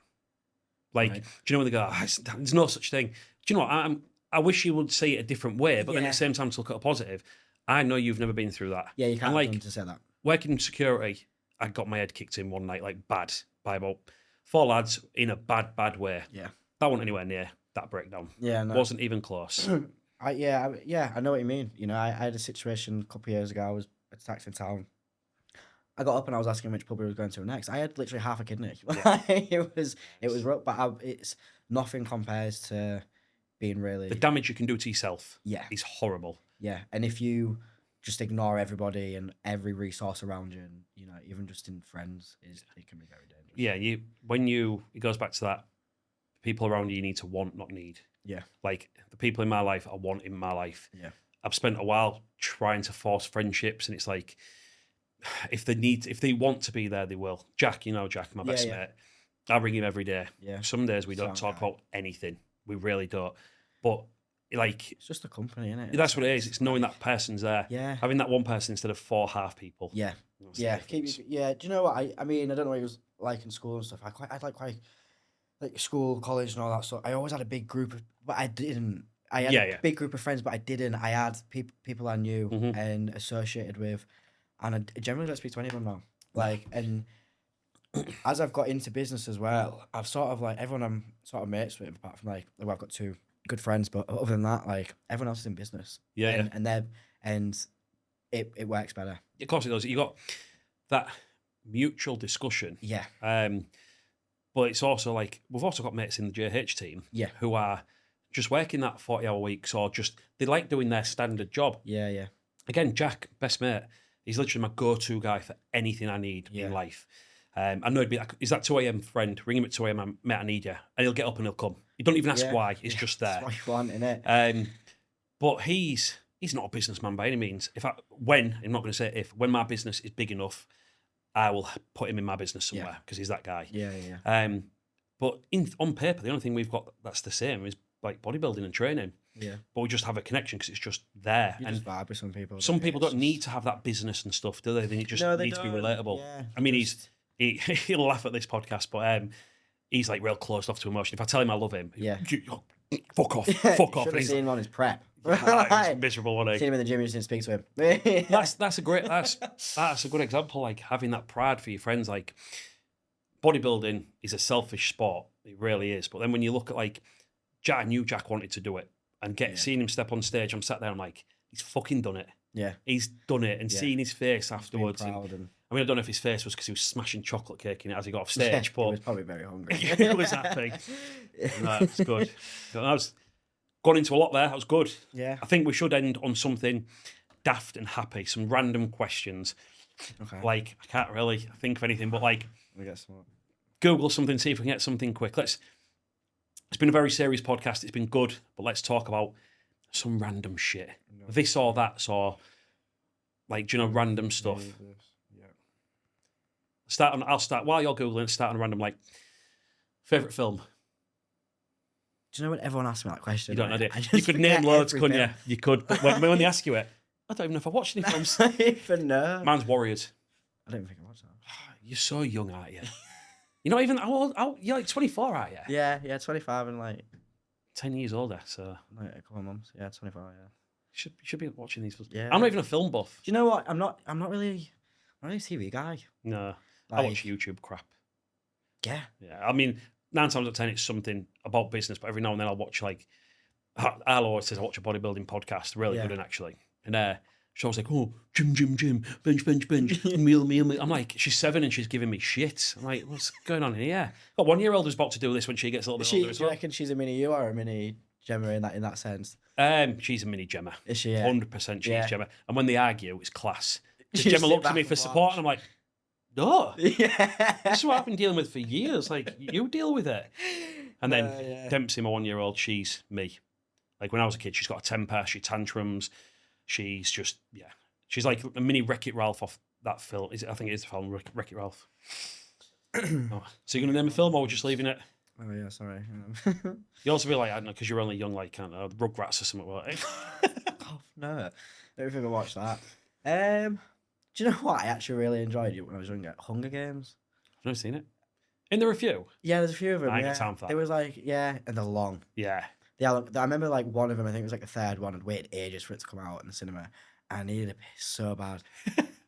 Like, Right. do you know when they go, "There's no such thing"? Do you know what? I wish you would see it a different way, but then at Yeah. the same time to look at a positive. I know you've never been through that. Yeah, you And can't like, have them to say that. working in security, I got my head kicked in one night, like bad, by about 4 lads in a bad way. Yeah. That wasn't anywhere near that breakdown. Yeah, no. Wasn't even close. I know what you mean. You know, I had a situation a couple of years ago. I was attacked in town. I got up and I was asking which pub we were going to next. I had literally half a kidney. it was rough, but it's nothing compares to being really The damage you can do to yourself yeah. is horrible. Yeah, and if you just ignore everybody and every resource around you, and you know, even just in friends, it can be very dangerous. Yeah, it goes back to that. People around you need to want, not need. Yeah. Like the people in my life, I want in my life. Yeah. I've spent a while trying to force friendships, and it's like, if they want to be there, they will. Jack, Jack, my best mate. I ring him every day. Yeah. Some days we don't Sound talk guy. about anything. We really don't. But like, It's just a company, isn't it? that's what it is. It's knowing that person's there. Yeah. Having that one person instead of 4 half people. Yeah. That's the Yeah. difference. Do you know what I mean? I don't know what it was like in school and stuff. I had quite like school, college, and all that stuff, I always had a big group of, but I didn't. I had a big group of friends, but I didn't. I had people I knew and associated with, and I generally don't speak to any of them now. Like, and as I've got into business as well, I've sort of like everyone I'm sort of mates with, apart from like, well, I've got 2 good friends, but other than that, like everyone else is in business. And it works better. Of course it does. You got that mutual discussion. Yeah. But it's also like, we've also got mates in the JH team who are just working that 40-hour weeks, or just, they like doing their standard job. Yeah. Again, Jack, best mate, he's literally my go-to guy for anything I need in life. I know he'd be like, is that 2 a.m. friend? Ring him at 2 a.m, mate, I need you. And he'll get up and he'll come. You don't even ask why, it's just there. That's what you want, innit? But he's not a businessman by any means. I'm not going to say if, when my business is big enough, I will put him in my business somewhere because he's that guy. Yeah. But on paper, the only thing we've got that's the same is like bodybuilding and training. Yeah. But we just have a connection because it's just there. You just vibe with some people. Some people don't need to have that business and stuff, do they? They just need to be relatable. Yeah, I mean, he'll laugh at this podcast, but he's like real closed off to emotion. If I tell him I love him, fuck off. Should have seen him on his prep. He's miserable, wasn't he? Seen him in the gym, you didn't speak to him. that's a good example. Like having that pride for your friends. Like bodybuilding is a selfish sport. It really is. But then when you look at like Jack, I knew Jack wanted to do it, and seeing him step on stage, I'm sat there, I'm like, he's fucking done it. Yeah, he's done it, and seeing his face afterwards. I mean, I don't know if his face was because he was smashing chocolate cake in it as he got off stage, but he was probably very hungry. he was happy. No, it's good. I was gone into a lot there. That was good. Yeah. I think we should end on something daft and happy. Some random questions. Okay. Like, I can't really think of anything, but like, we get some. Google something, see if we can get something quick. It's been a very serious podcast. It's been good, but let's talk about some random shit. No. This or that, or like, do you know, random stuff. Yeah. I'll start while you're Googling, start on a random, like, favourite film. Do you know when everyone asks me that question? You don't know, you could name loads, couldn't you? You could, but when they ask you it, I don't even know if I watched any films. I don't even know. Mine's Warriors. I don't think I watched that. You're so young, aren't you? You're not even, you're like 24, aren't you? Yeah, 25 and like 10 years older, so. Like a couple of months. Yeah, 25, yeah. You should be watching these films. Yeah. I'm not even a film buff. Do you know what? I'm not really a TV guy. No. Like, I watch YouTube crap. Yeah. Yeah. I mean, 9 times out of 10 it's something about business, but every now and then I'll watch like, Al always says I watch a bodybuilding podcast, really good one actually. And she was like, oh, gym, bench, meal. I'm like, she's 7 and she's giving me shit. I'm like, what's going on here? Got 1-year-old who's about to do this when she gets a little bit older as well. Do you reckon she's a mini you or a mini Gemma in that sense? She's a mini Gemma. Is she? Yeah. 100% she's Gemma. And when they argue, it's class. Gemma looks at me for support and I'm like, no. Yeah. This is what I've been dealing with for years. Like, you deal with it. And then Dempsey, my 1-year-old, she's me. Like, when I was a kid, she's got a temper, she tantrums. She's just, she's like a mini Wreck-It Ralph off that film. I think it is the film, Wreck-It Ralph. So you're going to name a film or we're just leaving it? Oh, yeah, sorry. You also be like, I don't know, because you're only young, like, Rugrats or something like that. Oh, no. I don't think I watched that. Do you know what I actually really enjoyed when I was younger? Hunger Games. I've never seen it. Isn't there a few? Yeah, there's a few of them. I ain't got time for that. It was like, and they're long. Yeah. I remember like one of them, I think it was like the third one, I'd waited ages for it to come out in the cinema. And I needed a piss so bad.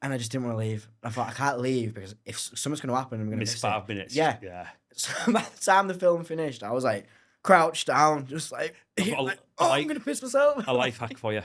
And I just didn't want to leave. I thought, I can't leave because if something's going to happen, I'm going to miss 5 minutes. Yeah. So by the time the film finished, I was like crouched down, just like, I'm going to piss myself. A life hack for you.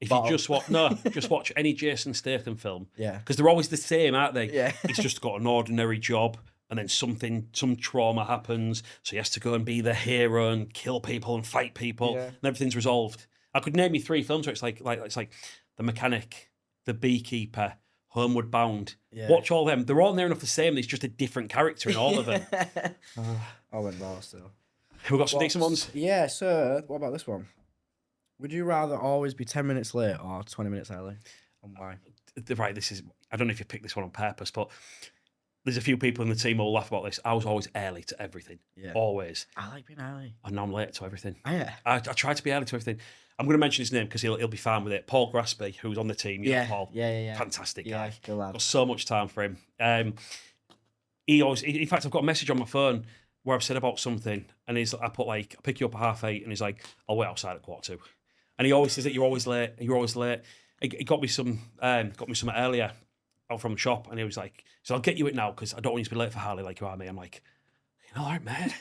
If you just watch any Jason Statham film. Yeah. Because they're always the same, aren't they? Yeah. He's just got an ordinary job. And then some trauma happens, so he has to go and be the hero and kill people and fight people, and everything's resolved. I could name you 3 films where it's like The Mechanic, The Beekeeper, Homeward Bound. Yeah. Watch all them. They're all near enough the same. There's just a different character in all of them. I went more still. We've got some decent ones. Yeah, so what about this one? Would you rather always be 10 minutes late or 20 minutes early? And why? Right, I don't know if you picked this one on purpose, but there's a few people in the team who will laugh about this. I was always early to everything. Yeah. Always. I like being early. And now I'm late to everything. Oh, yeah. I try to be early to everything. I'm going to mention his name because he'll be fine with it. Paul Graspy, who's on the team. Paul. Yeah. Fantastic guy. Good lad. Got so much time for him. He always, in fact, I've got a message on my phone where I've said about something, and I pick you up at 8:30, and he's like, I'll wait outside at 7:45. And he always says that you're always late. He got me something earlier out from the shop, and he was like, so I'll get you it now because I don't want you to be late for Harley like you are me. I'm like, all right, man.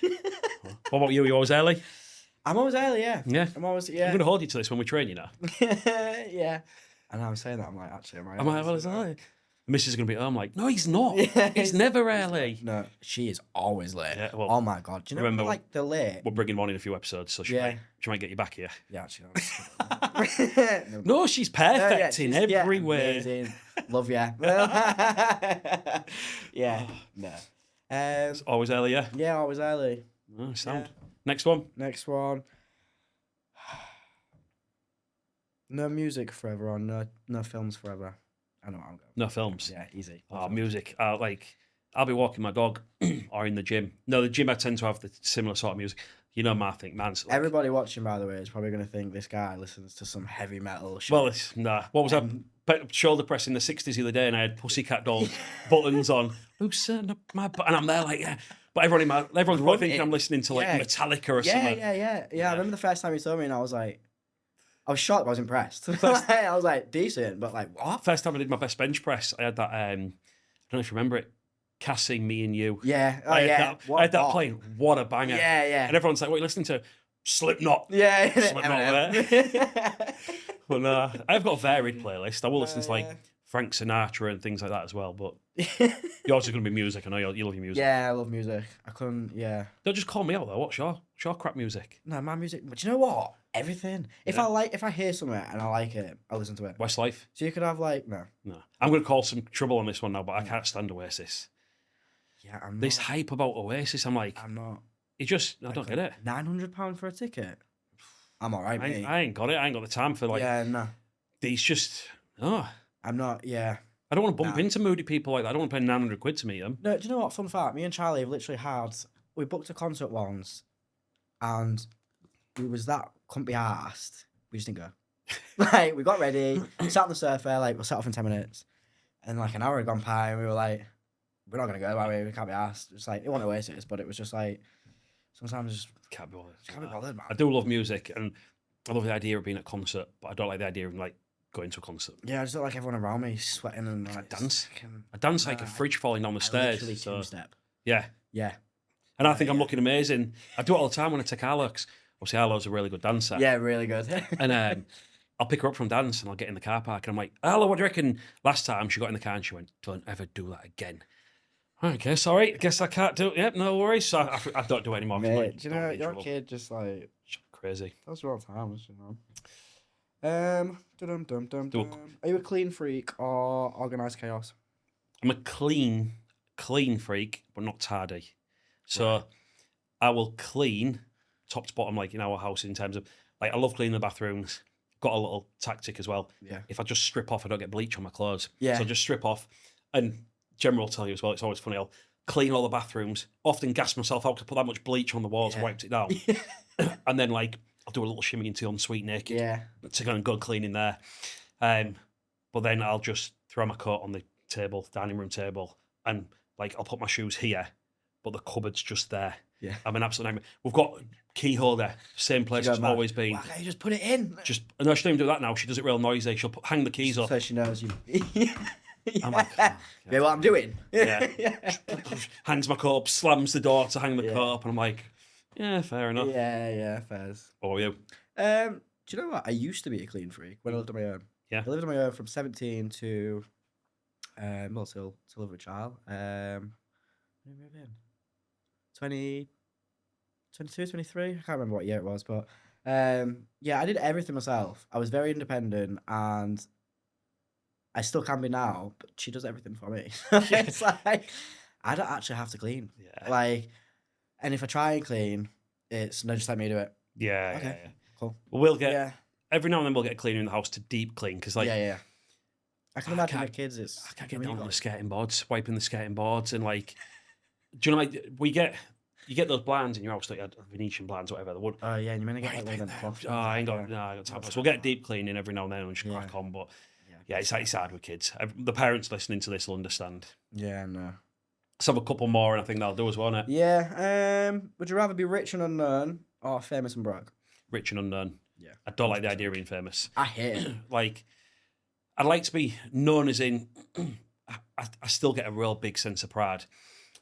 What about you? Are you always early? I'm always early, yeah. Yeah. I'm always, I'm going to hold you to this when we train, you know. yeah. And I'm saying that, I'm like, actually, am I well, is that? Mrs. is going to be, I'm like, no, he's not. Yeah, he's never early. No, she is always late. Yeah, well, oh my God. Do you know, remember, like, the late? We're bringing one in a few episodes, so she might get you back here. Yeah, actually. No, she's perfect in every way. Amazing. Love ya. yeah, no. It's always early, yeah? Yeah, always early. Oh, sound. Yeah. Next one. No music forever or no films forever. I know what I'm going. No films. Yeah, easy. Oh, music. I'll be walking my dog or in the gym. No, the gym I tend to have the similar sort of music. You know, I think, man. Like, everybody watching, by the way, is probably going to think this guy listens to some heavy metal shit. Well, what was that? Shoulder press in the 60s the other day, and I had Pussycat Doll buttons on. Loosen up my butt. And I'm there like, yeah. But everyone's probably thinking I'm listening to like Metallica or something. Yeah. I remember the first time he told me, and I was like, I was shocked, but I was impressed. I was like, decent, but like, what? First time I did my best bench press, I had that, I don't know if you remember it, Cassie, Me and You. Yeah. I had that playing. What a banger. Yeah. And everyone's like, what are you listening to? Slipknot. Yeah. Slipknot there. But no, I've got a varied playlist. I will listen to like Frank Sinatra and things like that as well, but yours is going to be music. I know you love your music. Yeah, I love music. I couldn't, Don't just call me out though. What's your crap music? No, my music, but you know what? Everything. If I hear something and I like it, I'll listen to it. Westlife? So you could have like, no. I'm going to cause some trouble on this one now, but I can't stand Oasis. Yeah, I'm not. This hype about Oasis, I'm like... I'm not. I don't get it. £900 for a ticket? I'm all right, mate. I ain't got it. I ain't got the time for like... Yeah, no. These just... Oh. I'm not, yeah. I don't want to bump into moody people like that. I don't want to pay £900 to meet them. No, do you know what? Fun fact, me and Charlie have literally we booked a concert once and couldn't be arsed. We just didn't go. Like, we got ready, sat on the sofa, like, we'll set off in 10 minutes. And like an hour had gone by and we were like, we're not going to go, are we? We can't be asked. It's like, it wasn't Oasis, but it was just like, sometimes just can't be bothered. Can't be bothered, man. I do love music and I love the idea of being at a concert, but I don't like the idea of like going to a concert. Yeah, I just don't like everyone around me sweating and like... I dance like a fridge falling down the stairs. Literally two-step. Yeah. Yeah. And I think I'm looking amazing. I do it all the time when I take Arlo, because obviously Arlo's a really good dancer. Yeah, really good. And I'll pick her up from dance and I'll get in the car park and I'm like, Arlo, what do you reckon? Last time she got in the car and she went, don't ever do that again. Okay, sorry. I guess I can't do it. Yep, no worries. So I don't do it anymore. Mate, like, do you know, your kid just like... Crazy. That's all the time, you know. Are you a clean freak or organised chaos? I'm a clean freak, but not tardy. So I will clean top to bottom, like in our house, in terms of like I love cleaning the bathrooms. Got a little tactic as well. Yeah. If I just strip off, I don't get bleach on my clothes. Yeah. So I just strip off, and Gemma will tell you as well. It's always funny. I'll clean all the bathrooms. Often gas myself out to put that much bleach on the walls and wiped it down, and then like I'll do a little shimmy into Unsweet Naked. Yeah. To go and go clean in there. But then I'll just throw my coat on the table, dining room table, and like I'll put my shoes here, but the cupboard's just there. Yeah. I'm an absolute nightmare. We've got key holder, same place it's always been. Why can't you just put it in? No, she don't even do that now. She does it real noisy. She'll hang the keys up. So she knows you. I'm like, oh, yeah, what I'm doing. Yeah. Hangs my coat up, slams the door to hang the coat up, and I'm like, yeah, fair enough. Yeah, fairs. Or you? Do you know what? I used to be a clean freak when I lived on my own. Yeah. I lived on my own from 17 to till over a child. When did we move in? 22, 23? I can't remember what year it was, but yeah, I did everything myself. I was very independent and I still can be now, but she does everything for me. It's like I don't actually have to clean. Yeah. Like, and if I try and clean, it's no, just let me do it. Yeah. Okay. Yeah. Cool. Well, we'll get every now and then we'll get a cleaner in the house to deep clean because like yeah. I can imagine the kids. I can't get down on the skating boards, wiping the skating boards, and like, do you know like you get those blinds in your house, like Venetian blinds, whatever. The wood. Oh yeah, and you're gonna get like one of them. Oh, I ain't got time for this. We'll get deep cleaning every now and then and just crack on, but yeah, it's hard with kids. The parents listening to this will understand. Yeah, no. Let's have a couple more, and I think that'll do us, won't it? Yeah. Would you rather be rich and unknown or famous and broke? Rich and unknown. Yeah. I don't like the idea of being famous. I hate it. Like, I'd like to be known as in. I still get a real big sense of pride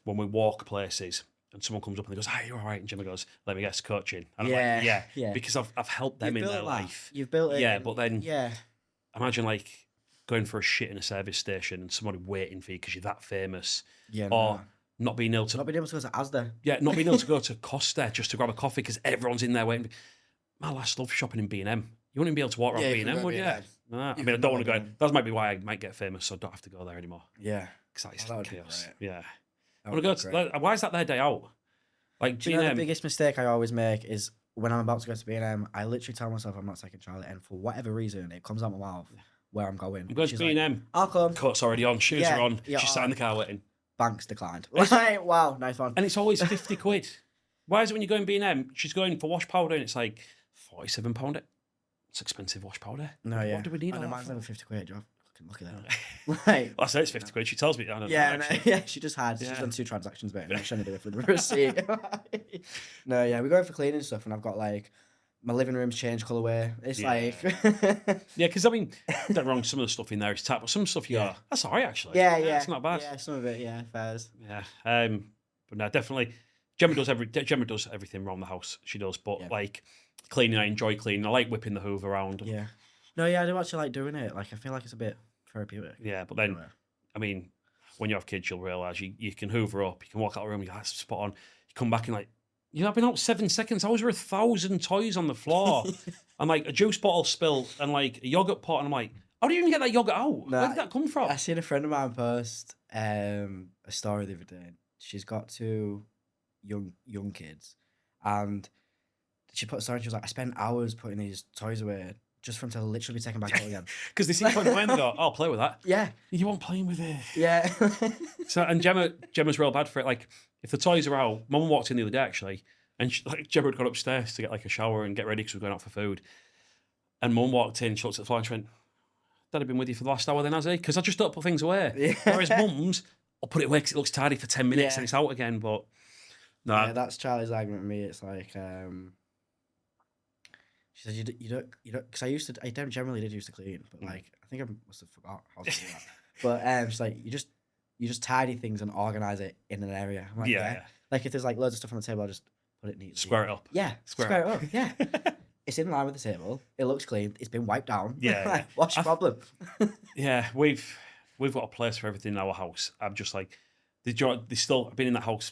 when we walk places and someone comes up and they goes, "Hey, you're all right," and Jimmy goes, "Let me get some coaching." And I'm like, yeah, because I've helped them in their life. You've built it. Yeah, but then Yeah. imagine like going for a shit in a service station and somebody waiting for you because you're that famous. Yeah. Or not being able to Not being able to go to Asda. Yeah, not being able to go to Costa just to grab a coffee because everyone's in there waiting. My last love shopping in B&M. You wouldn't be able to walk around B&M, would you? Nah, I mean, I don't want to go. That might be why I might get famous, so I don't have to go there anymore. Yeah. Because that would chaos. be Yeah. That I would want to go to, why is that their day out? Like, Do you know the biggest mistake I always make is when I'm about to go to B&M, I literally tell myself I'm not taking Charlie, and for whatever reason, it comes out my mouth where I'm going. I'm going to She's B&M. Like, I'll come. Coat's already on, shoes Yeah, are on. yeah, She's sat in the car waiting. Banks declined. Like, wow, nice one. And it's always 50 quid. Why is it when you go in B&M, she's going for wash powder and it's like £47? It's expensive wash powder. No, yeah. What do we need? I know all that mine's for? over 50 quid. You fucking look at that. Like, I say it's 50 quid. She tells me. I don't yeah, know, no, yeah. She just had. She's done 2 transactions, mate. I'm trying to do it for the receipt. No, yeah. We're going for cleaning stuff, and I've got like my living room's changed colourway. It's like yeah, because I mean, don't get me wrong, some of the stuff in there is tap, but some stuff you go, that's all right actually. yeah, it's not bad. Yeah, some of it, yeah, fairs. Yeah, but no, definitely. Gemma does everything around the house. She does, but like cleaning, I enjoy cleaning. I like whipping the hoover around. Yeah. No, yeah, I do actually like doing it. Like, I feel like it's a bit therapeutic. Yeah, but then, I mean, when you have kids, you'll realise you can hoover up, you can walk out of the room, you're like, that's spot on. You come back and like, I've been out 7 seconds. I was worth 1,000 toys on the floor. And like a juice bottle spilled and like a yogurt pot. And I'm like, how do you even get that yogurt out? Where did that come from? I seen a friend of mine post a story the other day. She's got 2 young kids. And she put a story and she was like, I spent hours putting these toys away just for them to literally be taken back out again. Because they see point away and they go, I'll play with that. Yeah. You want playing with it. Yeah. So, and Gemma's real bad for it. Like, if the toys are out, Mum walked in the other day actually, and Gemma had gone upstairs to get like a shower and get ready because we were going out for food. And Mum walked in, she looked at the floor and she went, Dad had been with you for the last hour then, has he? Because I just don't put things away. Yeah. Whereas Mum's, I'll put it away because it looks tidy for 10 minutes and it's out again. But no. Yeah, that's Charlie's argument with me. It's like, she said, you don't, because I generally did used to clean, but like, I think I must have forgot how to do that. But she's like, you just tidy things and organise it in an area. I'm like, yeah. Like if there's like loads of stuff on the table, I'll just put it neatly. Square it up. Yeah, square it up. Yeah. It's in line with the table. It looks clean. It's been wiped down. Yeah. Like, what's your problem? Yeah, we've got a place for everything in our house. I'm just like, I've been in that house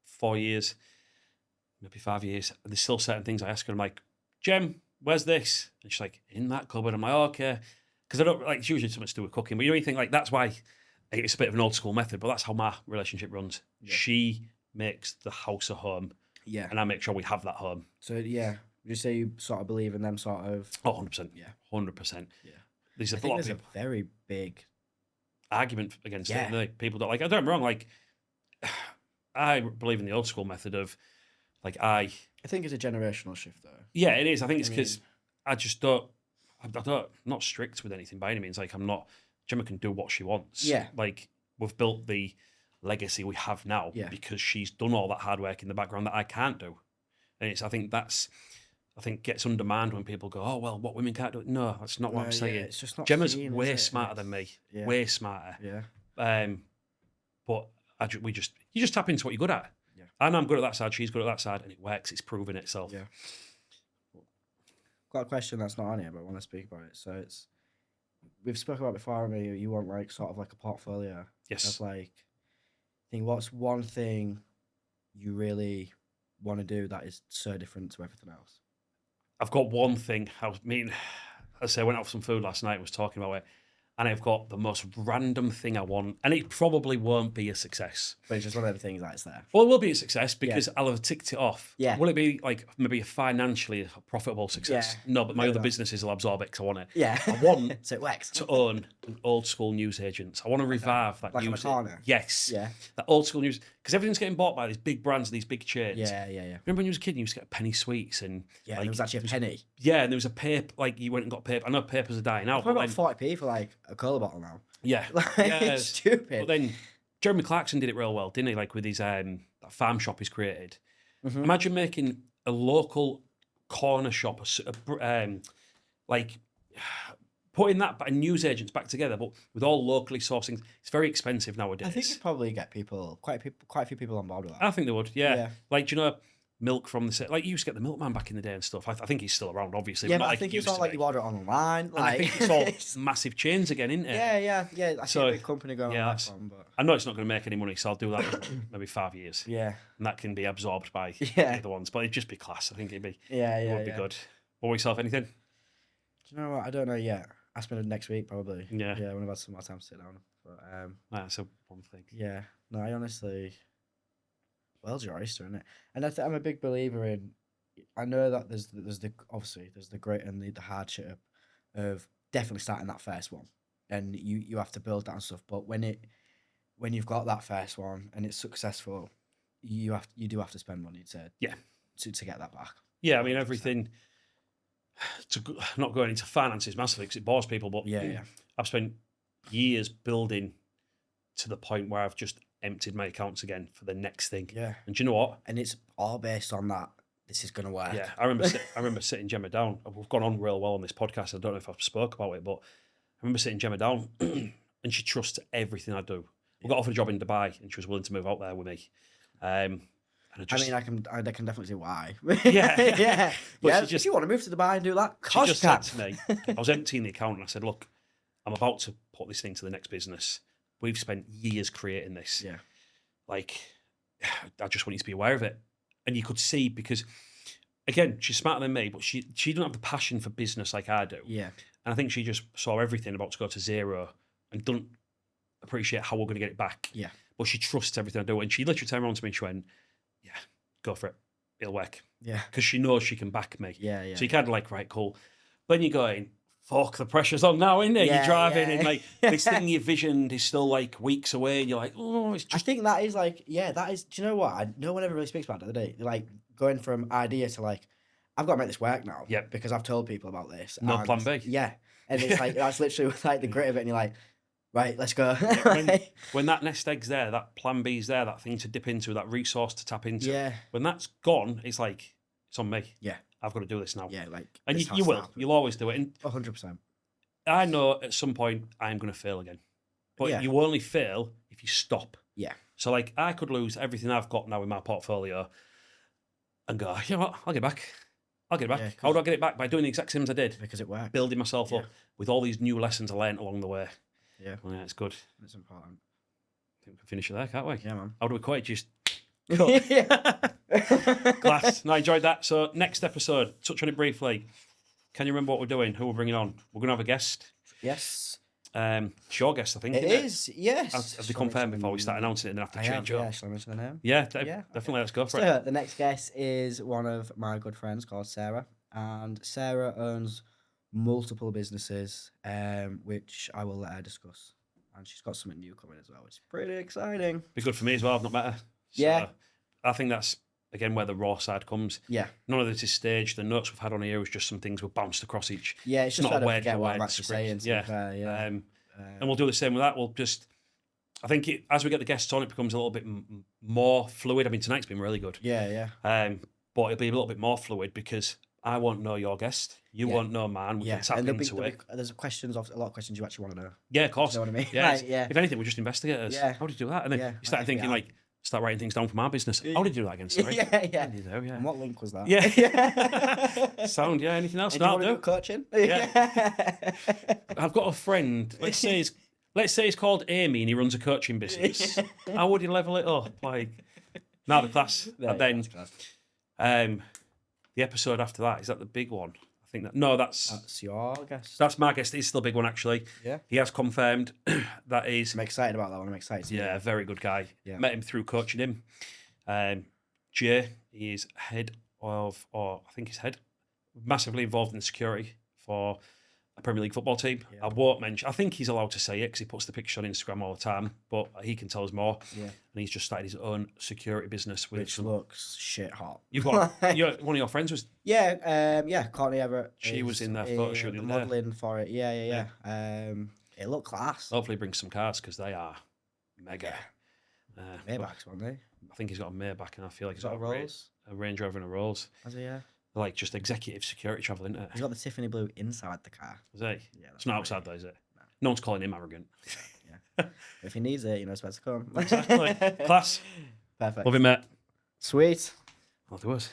4 years, maybe 5 years, and there's still certain things I ask her. I'm like, Jem, where's this? And she's like, in that cupboard. I'm like, okay. Because I don't like, it's usually something to do with cooking, but you think like that's why it's a bit of an old school method, but that's how my relationship runs. Yeah. She makes the house a home. Yeah. And I make sure we have that home. So yeah, would you say you sort of believe in them sort of? Oh, 100%. Yeah. 100%. Yeah. There's a very big argument against it. Like, people don't like, I don't get me wrong, like, I believe in the old school method of, like, I think it's a generational shift, though. Yeah, it is. I think it's because I'm not strict with anything by any means. Like, Gemma can do what she wants. Yeah. Like, we've built the legacy we have now because she's done all that hard work in the background that I can't do. And I think gets undermined when people go, oh, well, what women can't do. No, that's not what I'm saying. It's just not Gemma's way smarter than me. Yeah. Way smarter. Yeah. But you just tap into what you're good at. Yeah. And I'm good at that side, she's good at that side, and it works. It's proven itself. Yeah. Got a question that's not on here, but I want to speak about it. So we've spoken about before, you want like sort of like a portfolio. Yes. Of like, I think what's one thing you really want to do that is so different to everything else? I've got one thing. I went out for some food last night, was talking about it, and I've got the most random thing I want, and it probably won't be a success. But it's just one of the things that's there. Well, it will be a success because I'll have ticked it off. Yeah. Will it be like maybe a financially profitable success? Yeah. No, but my other businesses will absorb it because I want it. Yeah. I want so it works. to own an old school news agent. I want to revive that like news. Yes. Yeah. That old school news, because everything's getting bought by these big brands, these big chains. Yeah. Remember when you was a kid, and you used to get penny sweets and like, there was actually a penny. Yeah, and there was a paper. Like you went and got paper. I know papers are dying out. I've got 40p for like a cola bottle now. Yeah, Like, it's stupid. But then Jeremy Clarkson did it real well, didn't he? Like with his that farm shop he's created. Imagine making a local corner shop, like putting that and news agents back together, but with all locally sourcing. It's very expensive nowadays. I think you'd probably get quite a few people on board with that. I think they would, yeah. Yeah. Like, do you know, milk from the like you used to get the milkman back in the day and stuff. I think he's still around, obviously. Yeah, but but not I like think he it's used all to like be. you order it online. And I think it's all massive chains again, isn't it? Yeah. I see So, a big company going on that one, but I know it's not going to make any money, so I'll do that in maybe 5 years. yeah, And that can be absorbed by Yeah. the other ones. But it'd just be class. I think it would be yeah. good. What yourself, anything? Do you know what? I don't know yet. Ask me next week probably. Yeah. when I've had some more time to sit down. But That's a one thing. yeah, no, I honestly, world's your oyster, isn't it? And I'm a big believer in. I know that there's the great and the hardship of definitely starting that first one, and you have to build that and stuff. But when you've got that first one and it's successful, you do have to spend money to get that back. Yeah, I mean everything. Not going into finances massively because it bores people, but Yeah. I've spent years building to the point where I've just emptied my accounts again for the next thing. Yeah. And do you know what? And it's all based on that. This is gonna work. Yeah, I remember sitting Gemma down. We've gone on real well on this podcast. I don't know if I've spoke about it, but I remember sitting Gemma down, and she trusts everything I do. We got offered a job in Dubai, and she was willing to move out there with me. And I can definitely see why. Yeah. But yeah. she just- if you want to move to Dubai and do that, She course just you said can. to me, I was emptying the account, and I said, "Look, I'm about to put this thing to the next business. We've spent years creating this. Yeah. Like, I just want you to be aware of it." And you could see because, again, she's smarter than me, but she doesn't have the passion for business like I do. Yeah. And I think she just saw everything about to go to zero and doesn't appreciate how we're going to get it back. Yeah. But she trusts everything I do. And she literally turned around to me and she went, "Yeah, go for it. It'll work." Yeah. Because she knows she can back me. Yeah. So you kind of like, right, cool. Then you're going, fuck, the pressure's on now, isn't it? Yeah, You're driving yeah. and like this thing you visioned is still like weeks away and you're like, oh, it's I just... think that is like, that is, do you know what? No one ever really speaks about it, do they? Like going from idea to like, I've got to make this work now. Yep. Because I've told people about this. No and plan B. Yeah. And it's like, that's literally like the grit of it. And you're like, right, let's go. when that nest egg's there, that plan B's there, that thing to dip into, that resource to tap into. Yeah. When that's gone, it's like, it's on me. Yeah. I've got to do this now. Yeah, like. And this you has to will. happen. You'll always do it. And 100%. I know at some point I'm going to fail again. But Yeah. you only fail if you stop. Yeah. So like I could lose everything I've got now in my portfolio and go, you know what, I'll get it back. Yeah, How do I get it back? By doing the exact same as I did. Because it worked. Building myself Yeah. up with all these new lessons I learned along the way. Yeah. Well, yeah, it's good. It's important. I think we can finish it there, can't we? Yeah, man. How do we quit? Just Yeah. class. No, I enjoyed that. So next episode, touch on it briefly. Can you remember what we're doing? Who we're bringing on? We're going to have a guest. Yes. It's your guest, I think. It isn't is, yes. Have they confirmed before we start announcing it and then have to change it Yeah, up? shall I mention the name? Yeah, Yeah, definitely. Let's go for it. So, the next guest is one of my good friends called Sarah. And Sarah owns multiple businesses, which I will let her discuss. And she's got something new coming as well, which is pretty exciting. Be good for me as well. I've not met her. So Yeah. I think that's, again, where the raw side comes. Yeah. None of this is staged. The notes we've had on here is just some things we've bounced across each. Yeah, it's just not a trying to word forget for what I'm word actually script. saying. To Yeah. be fair, yeah. And we'll do the same with that. We'll just, I think as we get the guests on, it becomes a little bit more fluid. I mean, tonight's been really good. Yeah. But it'll be a little bit more fluid because I won't know your guest. You won't know mine. We Yeah. can tap And into it. there's questions, a lot of questions you actually want to know. Yeah, of course. You know what I mean? Yeah, Like, yeah. If anything, we're just investigators. Yeah. How did you do that? And then Yeah. you start Like, thinking, yeah. like, start writing things down for my business. How did you do that again? Sorry. Yeah. How did you do, yeah. And what link was that? Yeah. Sound, yeah. Anything else? And do you No, want to no. do coaching? Yeah. I've got a friend. Let's say he's called Amy and he runs a coaching business. How would he level it up? Like, now the class. And then the episode after that, is that the big one? I think That's your guess. that's my guess. It's still a big one actually. Yeah. He has confirmed that is I'm excited about that one. I'm excited. a very good guy. Yeah. Met him through coaching him. Jay, he is head of, or I think he's head, massively involved in security for a Premier League football team. Yeah. I won't mention, I think he's allowed to say it because he puts the pictures on Instagram all the time, but he can tell us more. Yeah. And he's just started his own security business with Which looks shit hot. You've got one of your friends was Courtney Everett. She was is in that photo shoot the other day. modelling for it. Yeah. It looked class. hopefully brings some cars because they are mega. Maybachs, weren't they? I think he's got a Maybach, and I feel like He's got a Rolls. A Range Rover and a Rolls. Has he? Yeah. Like just executive security travel, isn't it? He's got the Tiffany blue inside the car. Is he? Yeah. It's not outside though, is it? No. No one's calling him arrogant. Yeah. If he needs it, you know, it's better to come. Exactly. Class. Perfect. Love it, mate. Sweet. I'll do it.